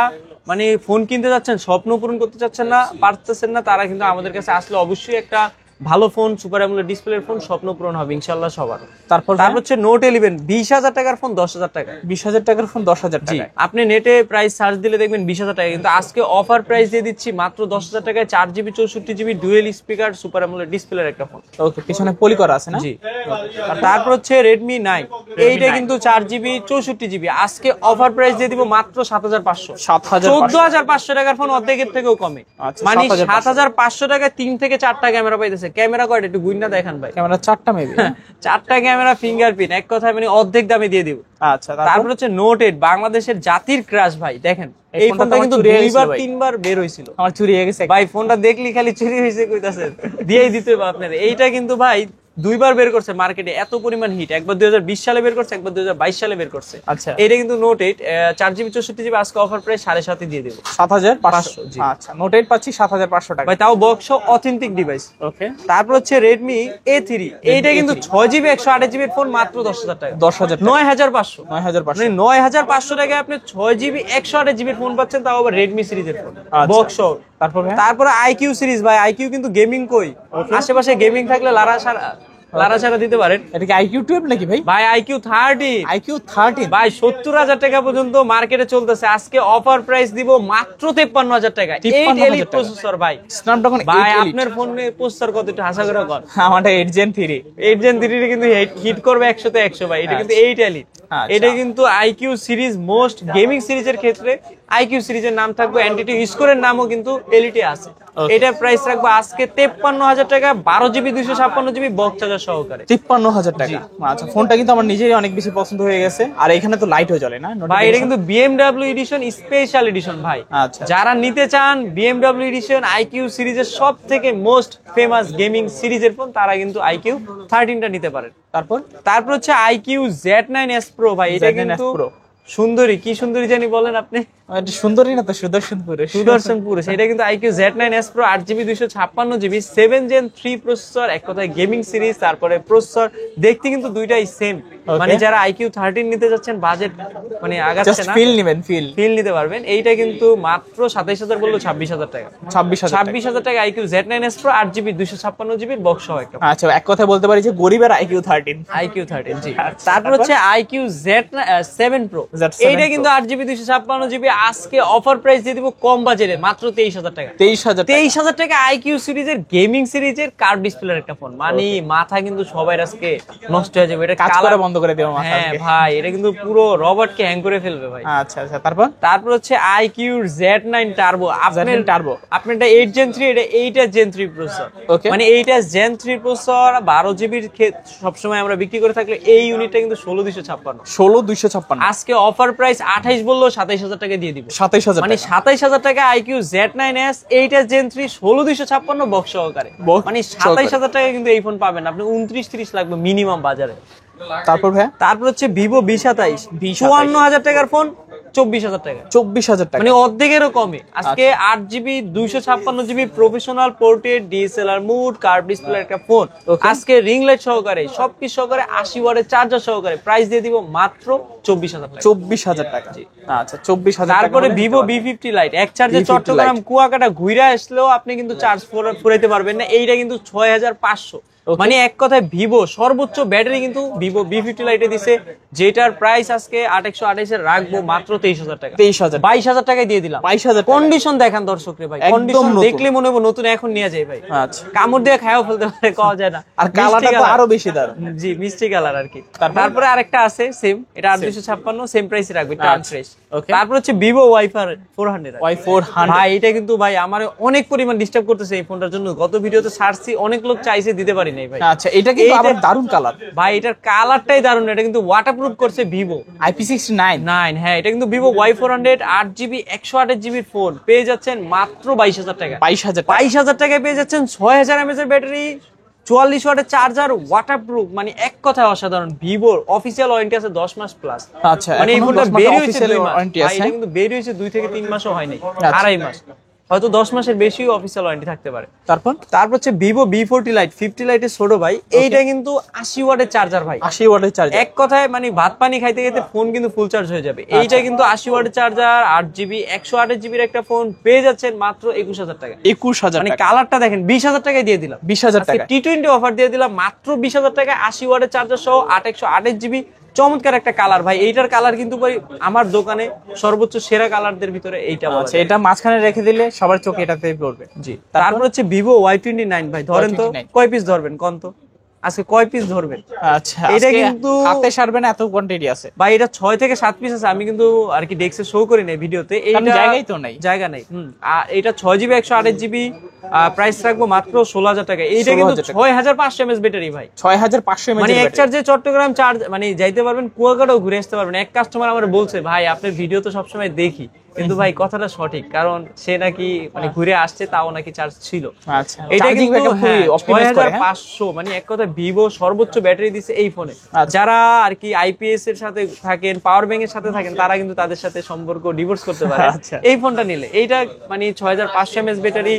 মানে ফোন কিনতে যাচ্ছেন, স্বপ্ন পূরণ করতে চাচ্ছেন না, পারতেছেন না, তারা কিন্তু আমাদের কাছে আসলে অবশ্যই একটা ভালো ফোন, সুপার অ্যামোলেড ডিসপ্লের ফোন স্বপ্ন পূরণ হবে ইনশাআল্লাহ সবার। তারপর হচ্ছে নোট 11 20,000 টাকার ফোন 10,000 টাকা। 20,000 টাকার ফোন 10,000 জি, টাকা। আপনি নেটে প্রাইস সার্চ দিলে দেখবেন 20,000 টাকা, কিন্তু আজকে অফার প্রাইস দিয়ে দিচ্ছি মাত্র 10,000 টাকায় 4GB 64GB dual speaker super AMOLED ডিসপ্লের একটা ফোন। ওকে, পিছনে পলি করা আছে না? জি। আর তারপর হচ্ছে Redmi 9, এইটা কিন্তু 4GB 64GB, আজকে অফার প্রাইস দিয়ে দিব মাত্র 7,500। 14,500 টাকার ফোন অর্ধেকের থেকেও কমে। আচ্ছা, মানে 7,500 7,500 টাকায় 3 থেকে 4টা ক্যামেরা পাইতেছে। ক্যামেরা কয়টা একটু গুইনা দেখান ভাই। ক্যামেরা 4টা মেবি। 4টা ক্যামেরা, ফিঙ্গারপ্রিন্ট, এক কথায় মানে অর্ধেক দামে দিয়ে দিব। আচ্ছা, তারপর হচ্ছে নোট 8, বাংলাদেশের জাতির ক্রাশ ভাই। দেখেন এই ফোনটা কিন্তু 2-3বার বের হইছিল, আমার চুরি হয়ে গেছে ভাই। ফোনটা দেখলি খালি চুরি হয়েছে কইতাছেন, দিয়েই দিতে হবে আপনার। এইটা কিন্তু ভাই 2বার বের করছে মার্কেটে, এত পরিমাণ হিট। একবার 2020 সালে বের করছে, একবার 2022 সালে বের করছে। আচ্ছা, এটা কিন্তু নোট 8 4GB 64GB, আজকে অফার প্রাইস 7.5 দিয়ে দেব 7,500। জি। আচ্ছা, নোট 8 পাচ্ছি 7,500 টাকা। ভাই তাও বক্স অথেন্টিক ডিভাইস। ওকে, তারপর হচ্ছে Redmi A3, এইটা কিন্তু 6GB 128GB ফোন মাত্র 10,000 টাকা। 10,000 9,500। 9,500 মানে 9,500 টাকায় আপনি 6GB 128GB ফোন পাচ্ছেন, তাও আবার Redmi সিরিজের ফোন, বক্স। তারপরে IQ সিরিজ ভাই, IQ কিন্তু গেমিং কই, আশেপাশে গেমিং থাকলে লারা ছাড়া দিতে পারেন। এটা কি IQ 12 নাকি ভাই? ভাই IQ 13, IQ 13 ভাই 70,000 টাকা পর্যন্ত মার্কেটে চলতেছে। আজকে অফার প্রাইস দিব মাত্র 53,000 টাকা। 53,000 8 এলিট প্রসেসর ভাই। স্ন্যাপড্রাগন 8 ভাই এলিট। আপনার ফোনে প্রসেসর কত একটু হাসা করে কর। আমারটা 8 Gen 3। 8 Gen 3 কিন্তু হিট করবে 100 তে 100 ভাই। এটা কিন্তু 8 এলিট। আচ্ছা। এটা কিন্তু IQ সিরিজ মোস্ট গেমিং সিরিজের ক্ষেত্রে IQ সিরিজের নাম থাকবে, অ্যান্টিটি স্কোরের নামও কিন্তু এলিটে আছে। এটার প্রাইস রাখবো আজকে 53,000 টাকা, 12GB 256GB বক্স চার্জার সহকারে। 53,000 টাকা। আচ্ছা, ফোনটা কিন্তু আমার নিজেই অনেক বেশি পছন্দ হয়ে গেছে। আর এখানে তো লাইটও জ্বলে না? ভাই এটা কিন্তু BMW এডিশন, স্পেশাল এডিশন ভাই। আচ্ছা, যারা নিতে চান BMW এডিশন IQ সিরিজের সব থেকে মোস্ট ফেমাস গেমিং সিরিজের ফোন, তারা কিন্তু IQ 13টা নিতে পারেন। তারপর হচ্ছে IQ Z9S Pro ভাই, এটা কিন্তু সুন্দরী, কি সুন্দরী জানি বলেন আপনি? এটা সুন্দরী না তো, সুদর্শনপুর। এটা কিন্তু IQ Z9S Pro 8GB 256GB 7 Gen 3 processor, এক কথায় গেমিং সিরিজ। তারপরে প্রসেসর দেখতে কিন্তু দুইটাই সেম। মানে যারা IQ 13 নিতে যাচ্ছেন, বাজেট মানে আগাচ্ছে না, ফিল নিতে পারবেন। এইটা কিন্তু মাত্র 27,000 বললো 26,000 টাকা। 26,000 টাকা IQ Z9S Pro 8GB 256GB box সহ একটা। আচ্ছা, এক কথা বলতে পারি যে গরিবের IQ 13। জি। তারপর হচ্ছে IQ Z7 Pro, এইটা কিন্তু 8GB 256GB, আজকে অফার প্রাইস দিয়ে দিব কম বাজেটে মাত্র 23,000 টাকা। 23,000 টাকা IQ সিরিজের গেমিং সিরিজের কার্ভ ডিসপ্লের একটা ফোন। মানে মাথা কিন্তু সবাই আজকে নষ্ট হয়ে যাবে। এটা কালার বন্ধ করে দেব মাথা। হ্যাঁ ভাই, এটা কিন্তু পুরো রবার্টকে হ্যাং করে ফেলবে ভাই। আচ্ছা, তারপর হচ্ছে IQ Z9 Turbo। আপনারটা 8 Gen 3, এটা 8 Gen 3 প্রসেসর। মানে 8 Gen 3 প্রসেসর 12GB সবসময় আমরা বিক্রি করে থাকলে এই ইউনিটটা কিন্তু 16,256। আজকে অফার প্রাইস 28 বললো 27,000 টাকা দিয়ে দিব। 27,000, মানে 27,000 টাকা IQ Z9S 8 Gen 3 16,256 বক্স সহকারে। মানে 27,000 টাকা কিন্তু এই ফোন পাবেন আপনি। 29-30 লাগবে মিনিমাম বাজারে। তারপর হচ্ছে Vivo V27, 54,000 টাকার ফোন 24,000 টাকা। 24,000 টাকা, মানে অর্ধেকেরও কমে। আজকে 8GB 256GB professional portrait DSLR mode curve display একটা ফোন, আজকে রিং লাইট সহকারে সবকিছু সহকারে 80 ওয়াটের চার্জার সহকারে প্রাইস দিয়ে দিব মাত্র 24,000 টাকা। 24,000 টাকা। আচ্ছা, 24,000 টাকা। তারপরে Vivo V50 Lite, এক চার্জে চট্টগ্রাম কুয়াকাটা ঘুরে আসলেও আপনি কিন্তু চার্জ ফুরাইতে পারবেন না। এইটা কিন্তু 6,500। মানে এক কথায় ভিভো সর্বোচ্চ ব্যাটারি কিন্তু Vivo V50 Lite দিছে, যেটার প্রাইস আজকে 828 এর রাখবো মাত্র 23,000 টাকা। 22,000 টাকায় দিয়ে দিলাম। 22,000। কন্ডিশন দেখেন দর্শক রে ভাই, কন্ডিশন দেখলে মনে হবে নতুন, এখন নিয়ে যায় ভাই। আচ্ছা, কামড় দিয়ে খায়ও ফেলতে পারে, খাওয়া যায় না। আর কালারটা তো আরো বেশি দারুন। জি, মিষ্টি কালার আর কি। তারপরে আরেকটা আছে সেম, এটা 8,256 সেম প্রাইসে রাখবে, টার্ন ফ্রেশ। তারপর হচ্ছে Vivo Y400 ভাই, এটা কিন্তু ভাই আমার অনেক পরিমাণ ডিস্টার্ব করতেছে এই ফোনটার জন্য। গত ভিডিওতে সার্চছি, অনেক লোক চাইছে, দিতে পারি নাই ভাই। আচ্ছা, এটা কিন্তু আবার দারুন কালার ভাই, এটার কালারটাই দারুন। এটা কিন্তু ওয়াটারপ্রুফ করছে Vivo IP69। হ্যাঁ, এটা কিন্তু Vivo Y400 8GB 128GB phone পেয়ে যাচ্ছেন মাত্র 22,000 টাকা। 22,000 টাকায় পেয়ে যাচ্ছেন 6,000 mAh এর ব্যাটারি, 44 ওয়াটের চার্জার, ওয়াটারপ্রুফ, মানে এক কথায় অসাধারণ। ভিভোর অফিসিয়াল ওয়ারেন্টি আছে 10 মাস প্লাস। আচ্ছা, মানে এই এখনো ফোনটা 10 মাসের বের হয়েছে official 2 মাস, warranty আছে। এটা কিন্তু বের হয়েছে 2 থেকে 3 মাসও হয়নি, আচ্ছা। 2.5 মাস, হয়তো 10 মাসের বেশি অফিসিয়াল ওয়ারেন্টি থাকতে পারে। তারপর হচ্ছে ভিভো V40 লাইট, 50 লাইটের ছোট ভাই। এইটা কিন্তু 80 ওয়াটের চার্জার ভাই, 80 ওয়াটের চার্জার। এক কথায় মানে ভাত পানি খাইতে খাইতে ফোন কিন্তু ফুল চার্জ হয়ে যাবে। এইটা কিন্তু 80 ওয়াটের চার্জার, 8GB 128GB এর একটা ফোন পেয়ে যাচ্ছেন মাত্র 21,000 টাকা। 21,000 মানে টাকা। কালারটা দেখেন, 20,000 টাকায় দিয়ে দিলাম, 20,000 টাকা। T20 অফার দিয়ে দিলাম মাত্র 20,000 টাকা, 80 ওয়াটের চার্জার সহ 128GB। চমৎকার একটা কালার ভাই, এইটার কালার কিন্তু ভাই আমার দোকানে সর্বোচ্চ সেরা কালারদের ভিতরে এইটা বলা আচ্ছা, যায়। এটা মাঝখানে রেখে দিলে সবার চোখে এটাতে পড়বে। জি, তারপর হচ্ছে ভিভো Y29 ভাই, ধরেন তো Y29 কয় পিস ধরবেন কোন তো, আজকে কয় পিস ধরবেন? আচ্ছা, এটা আজকে কিন্তু হাতে সারবে না, এত কোয়ান্টিটি আছে ভাই। এটা 6 থেকে 7 পিস আছে, আমি কিন্তু আর কি ডেস্কে শো করি না ভিডিওতে, কারণ এইটা জায়গাই তো নাই। জায়গা নাই। আর এটা 6GB 128GB, প্রাইস রাখবো মাত্র 16,000 টাকা। এইটা কিন্তু 16,000 টাকা। 6500 mAh ব্যাটারি ভাই, 6500 mAh মানে এক ব্যাটারি। চার্জে চট্টগ্রাম চার্জ মানে যাইতে পারবেন, কুয়াকাটাও ঘুরে আসতে পারবেন। এক কাস্টমার আমার বলছে, ভাই আপনার ভিডিও তো সবসময় দেখি, কিন্তু ভাই কথাটা সঠিক, কারণ সে নাকি মানে ঘুরে আসছে, তাও নাকি চার্জ ছিল। আচ্ছা, এটা চার্জিং কিন্তু ব্যাকআপ খুবই অপটিমাইজ করে। হ্যাঁ, 6500, মানে এক কথা ভিভো সর্বোচ্চ ব্যাটারি দিছে এই ফোনে। আচ্ছা। যারা আর কি আইপিএস এর সাথে থাকেন, পাওয়ার ব্যাংক এর সাথে থাকেন, তারা কিন্তু তাদের সাথে সম্পর্ক ডিভোর্স করতে পারে আচ্ছা। এই ফোনটা নিলে। এইটা মানে 6500 mAh ব্যাটারি,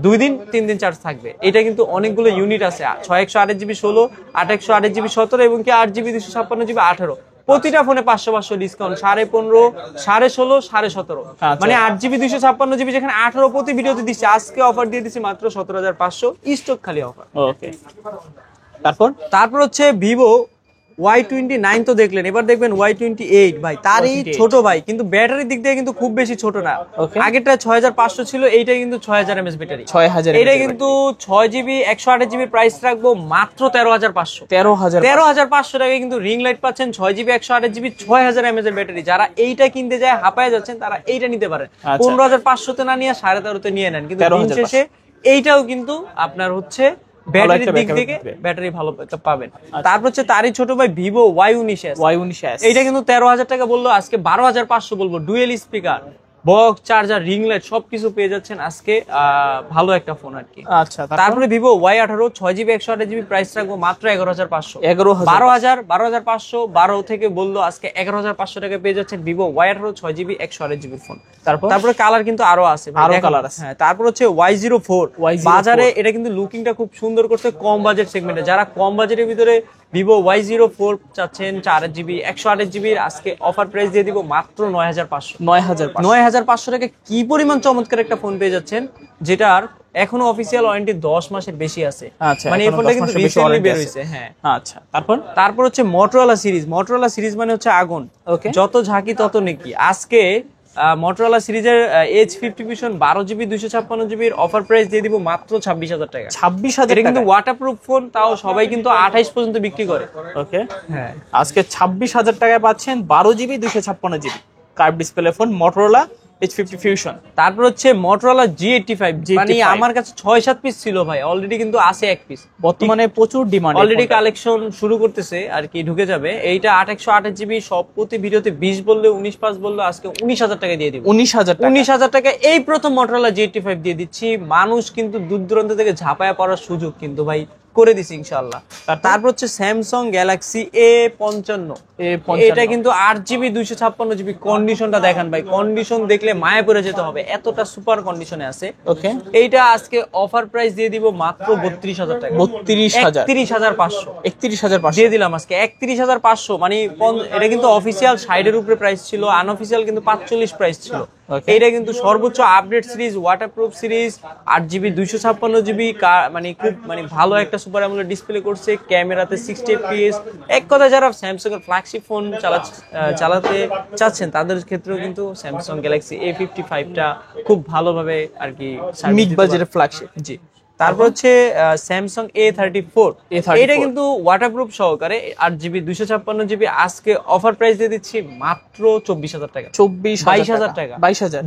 2 দিন 3 দিন চার্জ থাকবে। এটা কিন্তু অনেকগুলো ইউনিট আছে, 6128GB 16, 8128GB 17 এবং কি 8GB 256GB 18। প্রতিটা ফোনে 500 ডিসকাউন্ট, 15.5, 16.5, 17.5। আচ্ছা। মানে 8GB 256GB যেখানে 18 প্রতি ভিডিওতে দিচ্ছে, আজকে অফার দিয়ে দিচ্ছি মাত্র 17,500, স্টক খালি অফার। ওকে, তারপর হচ্ছে ভিভো Y29 তো দেখলেন, এবার দেখবেন Y28 ভাই, তারই Y28 ছোট ভাই, কিন্তু ব্যাটারির দিক দিয়ে কিন্তু খুব বেশি ছোট না। Okay. আগেরটা 6500 ছিল, এইটা কিন্তু 6000 mAh ব্যাটারি। 6000 এটা কিন্তু 6GB 128GB, প্রাইস রাখবো মাত্র 13,500। 13,500 টাকায় কিন্তু রিং লাইট পাচ্ছেন, 6GB 128GB 6000 mAh এর ব্যাটারি। যারা এইটা কিনতে যায় হাঁপায় যাচ্ছেন, তারা এইটা নিতে পারেন। আচ্ছা। 15,500 তে না নিয়ে 13,500 নিয়ে নেন, কিন্তু দিন 13,500 শেষে এইটাও কিন্তু আপনার হচ্ছে ব্যাটারির একটা দিক backup থেকে দিবে। ব্যাটারি ভালো পাবেন। তারপর হচ্ছে তারই ছোট ভাই ভিভো Y19s। Y19s এইটা কিন্তু 13,000 টাকা বললো, আজকে 12,500 বলবো। Dual speaker, box, charger, ring light সবকিছু পেয়ে যাচ্ছেন আজকে। ভালো একটা ফোন আর কি। আচ্ছা, তারপরে Vivo Y18 6GB 128GB, price রাখবো মাত্র 11,500। 11,000 12,500, 12 থেকে বললো আজকে 11,500 টাকা পেয়ে যাচ্ছেন Vivo Y18 6GB 128GB phone. তারপরে কালার কিন্তু আরো আছে ভাই, আরো দেখেন। কালার আছে। হ্যাঁ, তারপর হচ্ছে Y04 বাজারে এটা কিন্তু লুকিংটা খুব সুন্দর করছে কম বাজেট সেগমেন্টে। যারা কম বাজেটের ভিতরে ভিভো Y04 চাচ্ছেন 4GB 128GB, আজকে অফার প্রাইস দিয়ে দিব মাত্র 9,500। 9,500 টাকা কি পরিমাণ চমৎকার একটা ফোন পেয়ে যাচ্ছেন, যেটার এখনো অফিসিয়াল ওয়ারেন্টি 10 মাসের বেশি আছে। আচ্ছা, মানে এই এখনো ফোনটা 10 কিন্তু মাসের বেশি রিসেন্টলি warranty বের আছে। হইছে। হ্যাঁ, আচ্ছা, তারপর হচ্ছে মোটরোলা সিরিজ মানে হচ্ছে আগুন। Okay. যত ঝাঁকি তত নেকি। আজকে মোটরোলা সিরিজের H50 Vision 12GB 256GB এর অফার প্রাইস দিয়ে দিব মাত্র 26,000 টাকা। 26,000 এটা কিন্তু টাকা। ওয়াটারপ্রুফ ফোন, তাও সবাই কিন্তু 28 পর্যন্ত বিক্রি করে। ওকে, হ্যাঁ, আজকে 26,000 টাকায় পাচ্ছেন 12GB 256GB curve display phone Motorola H50 Fusion। তারপর হচ্ছে মোটরোলা G85, মানে আমার কাছে 6-7 পিস ছিল ভাই, অলরেডি কিন্তু আছে 1 পিস। বর্তমানে প্রচুর ডিমান্ড, অলরেডি কালেকশন শুরু করতেছে আর কি, ঢুকে যাবে। এইটা 828GB, সব প্রতি ভিডিওতে 20 বললে 19 বললে আজকে 19,000 টাকা দিয়ে দিব। 19,000 টাকা। 19,000 টাকা এই প্রথম মোটরোলা G85 দিয়ে দিচ্ছি। মানুষ কিন্তু দূর দূরান্ত থেকে ঝাঁপায়া পড়ার সুযোগ কিন্তু ভাই করে দিছি ইনশাআল্লাহ। তারপর হচ্ছে স্যামসাং গ্যালাক্সি A55। এটা কিন্তু 8GB 256GB। কন্ডিশনটা দেখেন ভাই, কন্ডিশন দেখলে মায়া পড়ে যেতে হবে, এতটা সুপার কন্ডিশনে আছে। ওকে, এইটা আজকে অফার প্রাইস দিয়ে দিব মাত্র 32,000 টাকা। 32,000 31,500 31,500 দিয়ে দিলাম আজকে 31,500। মানে এটা কিন্তু অফিসিয়াল 60 এর উপরে প্রাইস ছিল, আনঅফিসিয়াল কিন্তু 45 প্রাইস ছিল। Okay. এইটা কিন্তু সর্বোচ্চ update series, waterproof series, 8GB 256GB, মানে খুব মানে ভালো একটা সুপার অ্যামোলেড ডিসপ্লে করছে, ক্যামেরাতে 60 fps। এক কথা যারা স্যামসাং এর ফ্ল্যাগশিপ ফোন চালাতে চাচ্ছেন, তাদের ক্ষেত্রেও কিন্তু স্যামসাং গ্যালাক্সি A55 টা খুব ভালোভাবে আর কি মিড বাজেটের ফ্ল্যাগশিপ। জি, তারপর হচ্ছে স্যামসাং A34। এটা কিন্তু ওয়াটারপ্রুফ সহকারে 8GB 256GB, আজকে অফার প্রাইস দিয়ে দিচ্ছি মাত্র 24,000 টাকা। 22,000 টাকা।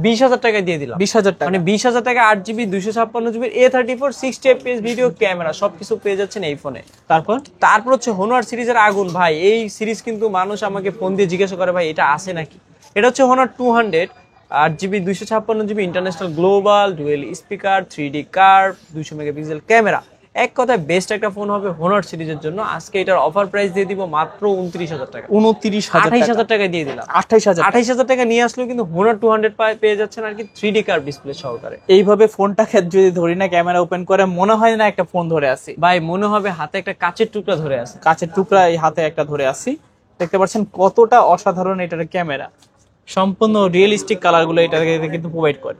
20,000 টাকা দিয়ে দিলাম। 20,000 টাকা, মানে 20,000 টাকা 8GB 256GB A34 60 fps video, camera সবকিছু পেয়ে যাচ্ছেন এই ফোনে। তারপর হচ্ছে হোনর সিরিজের আগুন ভাই। এই সিরিজ কিন্তু মানুষ আমাকে ফোন দিয়ে জিজ্ঞাসা করে, ভাই এটা আছে নাকি? এটা হচ্ছে হোনর 200, 8GB 256GB, international global, dual speaker, 3D curve, 200 megapixel camera. এক কথায় বেস্ট একটা ফোন হবে হোনার সিরিজের জন্য। আজকে এটার অফার প্রাইস দিয়ে দিব মাত্র 29,000 টাকা, 29,000 টাকা দিয়ে দিলাম। 28,000 টাকা নিয়ে আসলেও কিন্তু হোনার 200 পেয়ে যাচ্ছেন আর কি 3D কার্ভ ডিসপ্লে সহকারে। এইভাবে ফোনটাকে যদি ধরি না, ক্যামেরা ওপেন করে মনে হয় না একটা ফোন ধরে আছি ভাই, মনে হবে হাতে একটা কাচের টুকরা ধরে আছে। কাচের টুকরা এই হাতে একটা ধরে আছি। দেখতে পাচ্ছেন কতটা অসাধারণ এটার ক্যামেরা, সম্পূর্ণ রিয়েলিস্টিক কালার গুলো এটা কিন্তু প্রোভাইড করে।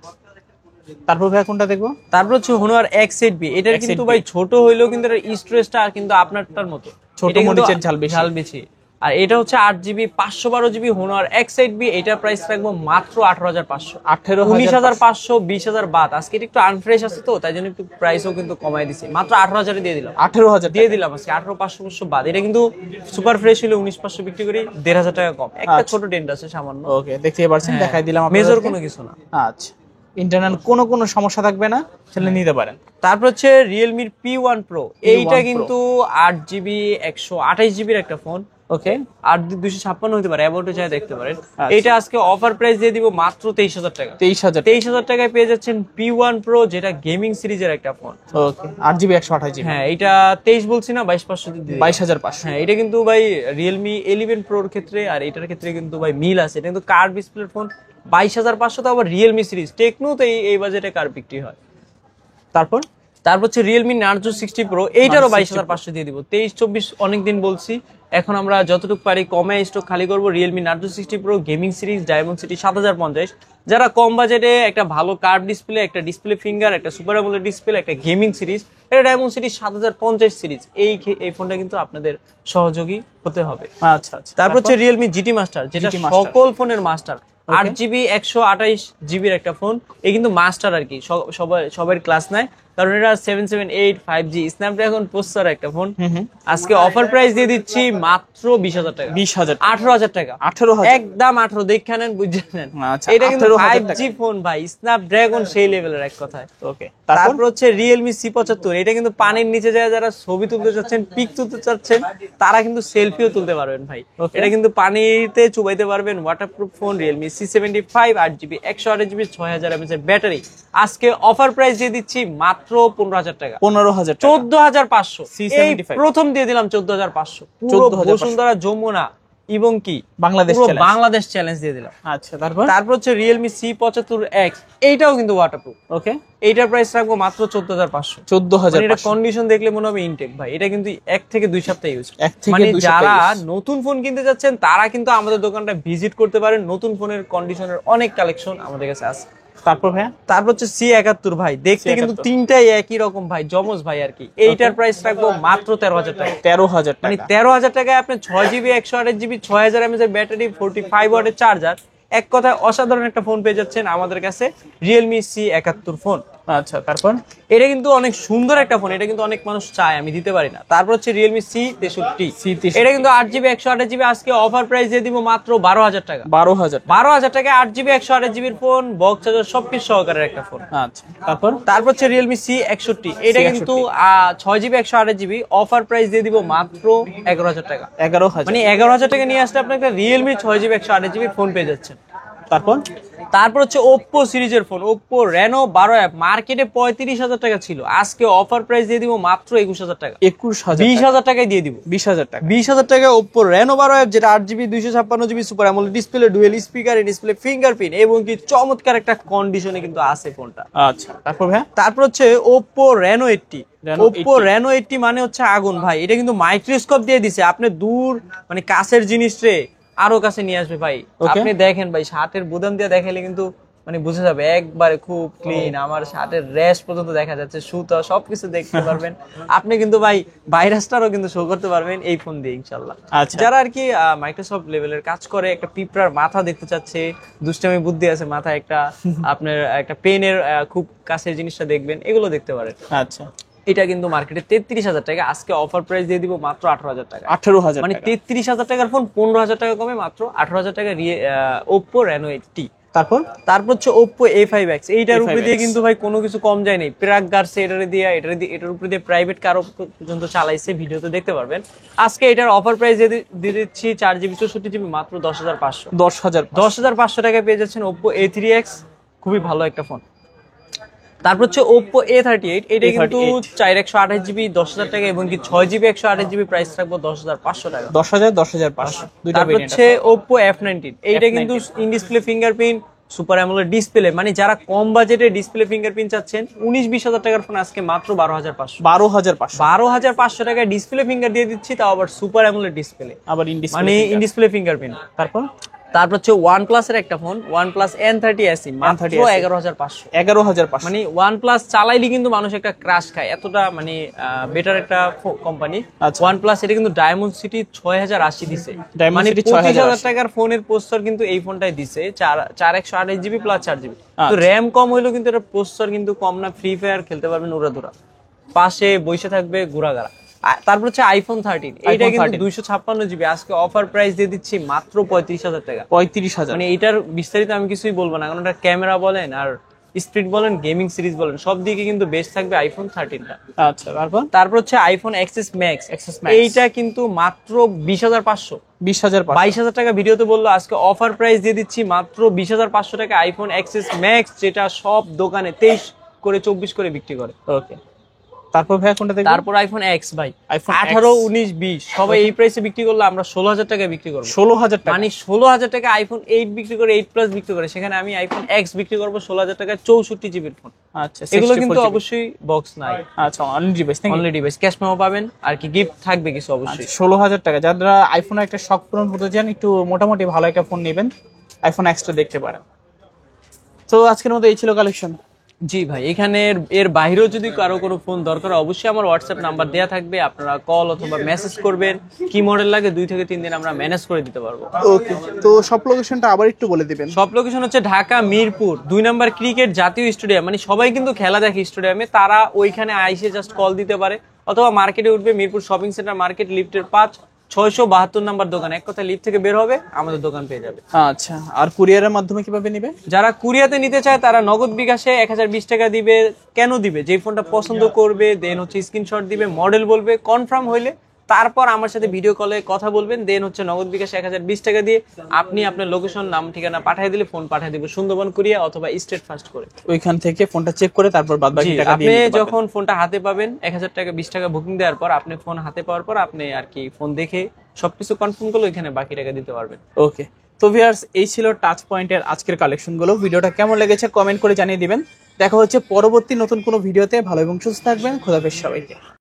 তারপর ভাই কোনটা দেখবো? তারপর হচ্ছে হোনার X8B। এটার কিন্তু ভাই ছোট হইলেও কিন্তু এর স্টোরেজটা আর কিন্তু আপনারটার মতো ছোট, এটা কিন্তু মরিচের ঝাল বেশি। আর এটা হচ্ছে 8GB 512GB হোনার X8B। এটার প্রাইস রাখবো মাত্র 18,500। 19,500, 20,000 বাদ। আজকে এটা একটু আনফ্রেশ আছে তো, তাই জন্য একটু প্রাইসও কিন্তু কমাই দিছি, মাত্র 18,000 দিয়ে দিলাম। 18,000 দিয়ে দিলাম আজকে 18,500 বাদ। এটা কিন্তু সুপার ফ্রেশ হলে 19,500 বিক্রি করি, 1,500 টাকা কম। একটা ছোট ডেন্ট আছে সামান্য। ওকে, দেখতে পাচ্ছেন, দেখাই দিলাম মেজর কোনো কিছু না। আচ্ছা, ইন্টারনাল কোনো সমস্যা থাকবে না, সেটা নিতে পারেন। তারপর হচ্ছে Realme P1 Pro। এইটা কিন্তু 8GB 128GB এর একটা ফোন। ওকে, 8/256 হতে পারে, অ্যাবাউটে চাই দেখতে পারেন। এটা আজকে অফার প্রাইস দিয়ে দিব মাত্র 23,000 টাকা। 23,000 টাকায় পেয়ে যাচ্ছেন P1 Pro, যেটা গেমিং সিরিজের একটা ফোন। ওকে, 8GB 128GB। হ্যাঁ, এটা 23 বলছি না, 22,500 দিয়ে দিলাম। 22,500। হ্যাঁ, এটা কিন্তু ভাই Realme 11 Pro এর ক্ষেত্রে আর এটার ক্ষেত্রে কিন্তু ভাই মিল আছে। এটা কিন্তু কার্ভ ডিসপ্লের ফোন। 22,500 তো আবার Realme সিরিজ। টেকনো তো এই বাজেটে কার বিক্রি হয়। তারপর হচ্ছে Realme Narzo 60 Pro। এইটারও 22,500 দিয়ে দিব। 23-24 অনেকদিন বলছি, এখন আমরা যতটুকু পারি কমে স্টক খালি করব। Realme Narzo 60 Pro gaming series, diamond city 7,050। যারা কম বাজেটে একটা ভালো কার্ভ ডিসপ্লে, একটা ডিসপ্লে ফিঙ্গার, একটা সুপার অ্যামোলেড ডিসপ্লে, একটা গেমিং সিরিজ, এটা ডায়মন্ড সিটি 7,050 সিরিজ, এই ফোনটা কিন্তু আপনাদের সহযোগী হতে হবে। আচ্ছা। তারপর হচ্ছে Realme GT Master, যেটা সকল ফোনের মাস্টার। 8GB 128GB এর একটা ফোন। এই কিন্তু মাস্টার আর কি, সবার ক্লাস নাই, কারণ এটা 778 5G স্ন্যাপড্রাগন প্রসেসর একটা ফোন। আজকে অফার প্রাইস দিয়ে দিচ্ছি মাত্র 20,000 টাকা। 18,000 টাকা। 18,000 একদম 18, দেখে নেন, বুঝে নেন। আচ্ছা, এটা কিন্তু 18,000 5G ফোন ভাই, স্ন্যাপড্রাগন সেই লেভেলের এক কথায়। ওকে, তারপর হচ্ছে Realme C75। এটা কিন্তু পানির নিচে যায় যারা ছবি তুলতে চাচ্ছেন, পিক তুলতে চাচ্ছেন, তারা কিন্তু সেলফিও তুলতে পারবেন ভাই। এটা কিন্তু পানিতে চুবাইতে পারবেন, waterproof phone. Realme C75 8GB 128GB 6,000 mAh এর ব্যাটারি। আজকে অফার প্রাইস দিয়ে দিচ্ছি মাত্র 15,000 টাকা। 15,000 টাকা। 14,500। এই C75 প্রথম দিয়ে দিলাম 14,500। পুরো বসুন্ধরা, যমুনা এবং কি বাংলাদেশ চ্যালেঞ্জ দিয়ে দিলাম। আচ্ছা, তারপর হচ্ছে Realme C75X। এইটাও কিন্তু ওয়াটারপ্রুফ। ওকে, এইটার প্রাইস রাখবো মাত্র 14,500। 14,000। এটা কন্ডিশন দেখলে মনে হবে ইনটেক ভাই। এটা কিন্তু 1 থেকে 2 সপ্তাহ ইউজ। মানে যারা নতুন ফোন কিনতে যাচ্ছেন তারা কিন্তু আমাদের দোকানটা ভিজিট করতে পারেন। নতুন ফোনের কন্ডিশনের অনেক কালেকশন আমাদের কাছে আছে। তারপর হচ্ছে C71 ভাই। দেখতে কিন্তু তিনটাই একই রকম ভাই, জমজ ভাই আর কি। এইটার প্রাইস রাখবো মাত্র 13,000 টাকা। 13,000 মানে 13,000 টাকায় আপনি 6GB 128GB 6,000 mAh এর ব্যাটারি, 45 ওয়াটের চার্জার, এক কথায় অসাধারণ একটা ফোন পেয়ে যাচ্ছেন আমাদের কাছে, Realme C71 ফোন। আচ্ছা, তারপর এটা কিন্তু অনেক সুন্দর একটা ফোন। এটা কিন্তু অনেক মানুষ চায়, আমি দিতে পারি না। তারপর হচ্ছে Realme C63। এটা কিন্তু 8GB 128GB। আজকে অফার প্রাইস দিয়ে দিব মাত্র 12,000 টাকা। 12,000 টাকা 8GB 128GB এর ফোন, বক্স চার্জার সবকিছু সহকারে একটা ফোন। আচ্ছা, তারপর হচ্ছে Realme C61। এটা কিন্তু 6GB 128GB। অফার প্রাইস দিয়ে দিব মাত্র 11,000 টাকা। 11,000। মানে 11,000 টাকা নিয়ে আসলে আপনি একটা Realme 6GB 128GB ফোন পেয়ে যাচ্ছেন। তারপর হচ্ছে Oppo সিরিজের ফোন, Oppo Reno 12 মার্কেটে 35,000 টাকা ছিল। আজকে অফার প্রাইস দিয়ে দিব মাত্র 21,000 টাকা। 20,000 টাকায় দিয়ে দিব। 20,000 টাকায় Oppo Reno 12, যেটা 8GB 256GB super AMOLED display, dual speaker, display fingerprint এবং কি চমৎকার একটা কন্ডিশনে কিন্তু আছে ফোনটা। আচ্ছা, তারপর হচ্ছে Oppo Reno 80। Oppo Reno 80 মানে হচ্ছে আগুন ভাই। এটা কিন্তু মাইক্রোস্কোপ দিয়ে দিছে, আপনি দূর মানে কাছের জিনিস রে আরো কাছে নিয়ে আসবে ভাই। আপনি দেখেন ভাই, শার্টের বোতাম দিয়ে দেখাইলে কিন্তু মানে বুঝে যাবে একবারে খুব ক্লিন। আমার শার্টের র্যাশ পর্যন্ত দেখা যাচ্ছে, সুতা সবকিছু দেখতে পারবেন। আপনি কিন্তু ভাই ভাইরাসটারও কিন্তু শো করতে পারবেন এই ফোন দিয়ে ইনশাআল্লাহ। যারা আর কি মাইক্রোসফট লেভেলের কাজ করে, একটা পিঁপড়ার মাথা দেখতে চাচ্ছে, দুষ্টামি বুদ্ধি আছে মাথায়, একটা আপনার একটা পেনের খুব কাছের জিনিসটা দেখবেন, এগুলো দেখতে পারেন। আচ্ছা, এটা কিন্তু মার্কেটে 33,000 টাকা। আজকে অফার প্রাইস দিয়ে দিব মাত্র 18,000 টাকা। 18,000 মানে 33,000 টাকার ফোন 15,000 টাকা কমে মাত্র 18,000 টাকা Oppo Reno 80। তারপর হচ্ছে Oppo A5X। এইটার উপরে দিয়ে কিন্তু ভাই কোনো কিছু কম যায় নাই। প্রাগ গার্সে এটার উপরে দিয়ে প্রাইভেট কারও পর্যন্ত চালাইছে, ভিডিওতে দেখতে পারবেন। আজকে এটার অফার প্রাইস দিয়ে দিচ্ছি 4GB 64GB মাত্র 10,500। 10,500 টাকায় পেয়ে যাচ্ছেন Oppo A3X। খুবই ভালো একটা ফোন। তারপর হচ্ছে Oppo A38, এটা কিন্তু 4128GB 10,000 টাকা এবং কি 6GB 128GB প্রাইস রাখবো 10,500 টাকা। 10,500 দুইটা তারপর ভেরিয়েন্ট হচ্ছে Oppo F19, এইটা কিন্তু in display fingerprint, super AMOLED display, মানে যারা কম বাজেটে ডিসপ্লে ফিঙ্গারপ্রিন্ট চাচ্ছেন 19-20 হাজার টাকার ফোন আজকে মাত্র 12,500 12,500 টাকায় ডিসপ্লে ফিঙ্গার দিয়ে দিচ্ছি, তাও আবার সুপার অ্যামোলেড ডিসপ্লে, আবার মানে ইন ডিসপ্লে ফিঙ্গারপ্রিন্ট। তারপর হচ্ছে OnePlus এর একটা ফোন OnePlus N30 SE মাত্র 11,500 মানে OnePlus চালাইলে কিন্তু মানুষ একটা ক্রাশ খায়, এতটা মানে বেটার একটা কোম্পানি OnePlus। এটা কিন্তু ডায়মন্ড সিটি 6080 দিছে, মানে 25,000 টাকার ফোনের প্রসেসর কিন্তু এই ফোনটাই দিছে, 4128GB প্লাস 4GB। তো র্যাম কম হইলেও কিন্তু এটা প্রসেসর কিন্তু কম না, ফ্রি ফায়ার খেলতে পারবেন উড়াধুরা, পাশে বসে থাকবে ঘোরাঘাড়া। তারপর হচ্ছে iPhone 13, এইটা কিন্তু 256GB, আজকে অফার প্রাইস দিয়ে দিচ্ছি মাত্র 35,000 টাকা। 35,000, মানে এটার বিস্তারিত আমি কিছুই বলবো না, কারণ এটা ক্যামেরা বলেন আর স্পিড বলেন গেমিং সিরিজ বলেন সব দিকে কিন্তু বেস্ট থাকবে iPhone 13টা। আচ্ছা, তারপর হচ্ছে iPhone XS Max, এইটা কিন্তু মাত্র 20,500 22,000 টাকা ভিডিওতে বললো, আজকে অফার প্রাইস দিয়ে দিচ্ছি মাত্র 20,500 টাকা iPhone XS Max, যেটা সব দোকানে 23 করে 24 করে বিক্রি করে। ওকে, তারপর ভাই কোনটা দেখবেন? তারপর iPhone X ভাই, 18, 19, 20 সবাই এই প্রাইসে বিক্রি করলে আমরা 16,000 টাকায় বিক্রি করব। 16,000 টাকা, মানে 16,000 টাকা iPhone 8 বিক্রি করে, 8 প্লাস বিক্রি করে, সেখানে আমি iPhone X বিক্রি করব 16,000 টাকায় 64GB ফোন। আচ্ছা, এগুলো কিন্তু অবশ্যই বক্স নাই, আচ্ছা only device, only device, cash memo পাবেন আর কি গিফট থাকবে কিছু অবশ্যই। 16,000 টাকা যারা আইফোনের একটা শখ পূরণ করতে চান, একটু মোটামুটি ভালো একটা ফোন নেবেন, iPhone X টা দেখতে পারেন। তো আজকের মতো এই ছিল কালেকশন। জি ভাই, এখানে এর বাইরেও যদি কারো কোনো ফোন দরকার, অবশ্যই আমার হোয়াটসঅ্যাপ নাম্বার দেওয়া থাকবে, আপনারা কল অথবা মেসেজ করবেন, কি মডেল লাগে 2 থেকে 3 দিন আমরা ম্যানেজ করে দিতে পারবো। ওকে, তো সব লোকেশনটা আবার একটু বলে দিবেন। সব লোকেশন হচ্ছে ঢাকা মিরপুর 2 নম্বর ক্রিকেট জাতীয় স্টেডিয়াম, মানে সবাই কিন্তু খেলা দেখে স্টেডিয়ামে, তারা ওইখানে আইসে জাস্ট কল দিতে পারে, অথবা মার্কেটে উঠবে মিরপুর শপিং সেন্টার মার্কেট লিফটের 5 672 নাম্বার দোকান, এক কথা লিফট থেকে বের হবে আমাদের দোকান পেয়ে যাবে। আচ্ছা, আর কুরিয়ারের মাধ্যমে কিভাবে নেবে? যারা কুরিয়াতে নিতে চায় তারা নগদ বিকাশে 1020 টাকা দিবে। কেন দিবে? যে ফোনটা পছন্দ করবে, দেন হচ্ছে স্ক্রিনশট দিবে, মডেল বলবে, কনফার্ম হইলে তারপর আমার সাথে ভিডিও কলে কথা বলবেন, দেন হচ্ছে নগদ বিকাশে 1020 টাকা দিয়ে আপনি আপনার লোকেশন, নাম, ঠিকানা পাঠিয়ে দিলে ফোন পাঠিয়ে দিব সুন্দরবন কুরিয়া অথবা স্টেট ফাস্ট করে। ওইখান থেকে ফোনটা চেক করে তারপর বাদ বাকি টাকা দিয়ে আপনি যখন ফোনটা হাতে পাবেন 1000 টাকা 20 টাকা বুকিং দেওয়ার পর, আপনি ফোন হাতে পাওয়ার পর আপনি আর কি ফোন দেখে সবকিছু কনফার্ম করলে ওইখানে বাকি টাকা দিতে পারবেন। ওকে, তো ভিউয়ার্স এই ছিল টাচ পয়েন্টের আজকের কালেকশনগুলো। ভিডিওটা কেমন লেগেছে কমেন্ট করে জানিয়ে দিবেন। দেখা হচ্ছে পরবর্তী নতুন কোনো ভিডিওতে। ভালো এবং সুস্থ থাকবেন। খোদাফেজ সবাইকে।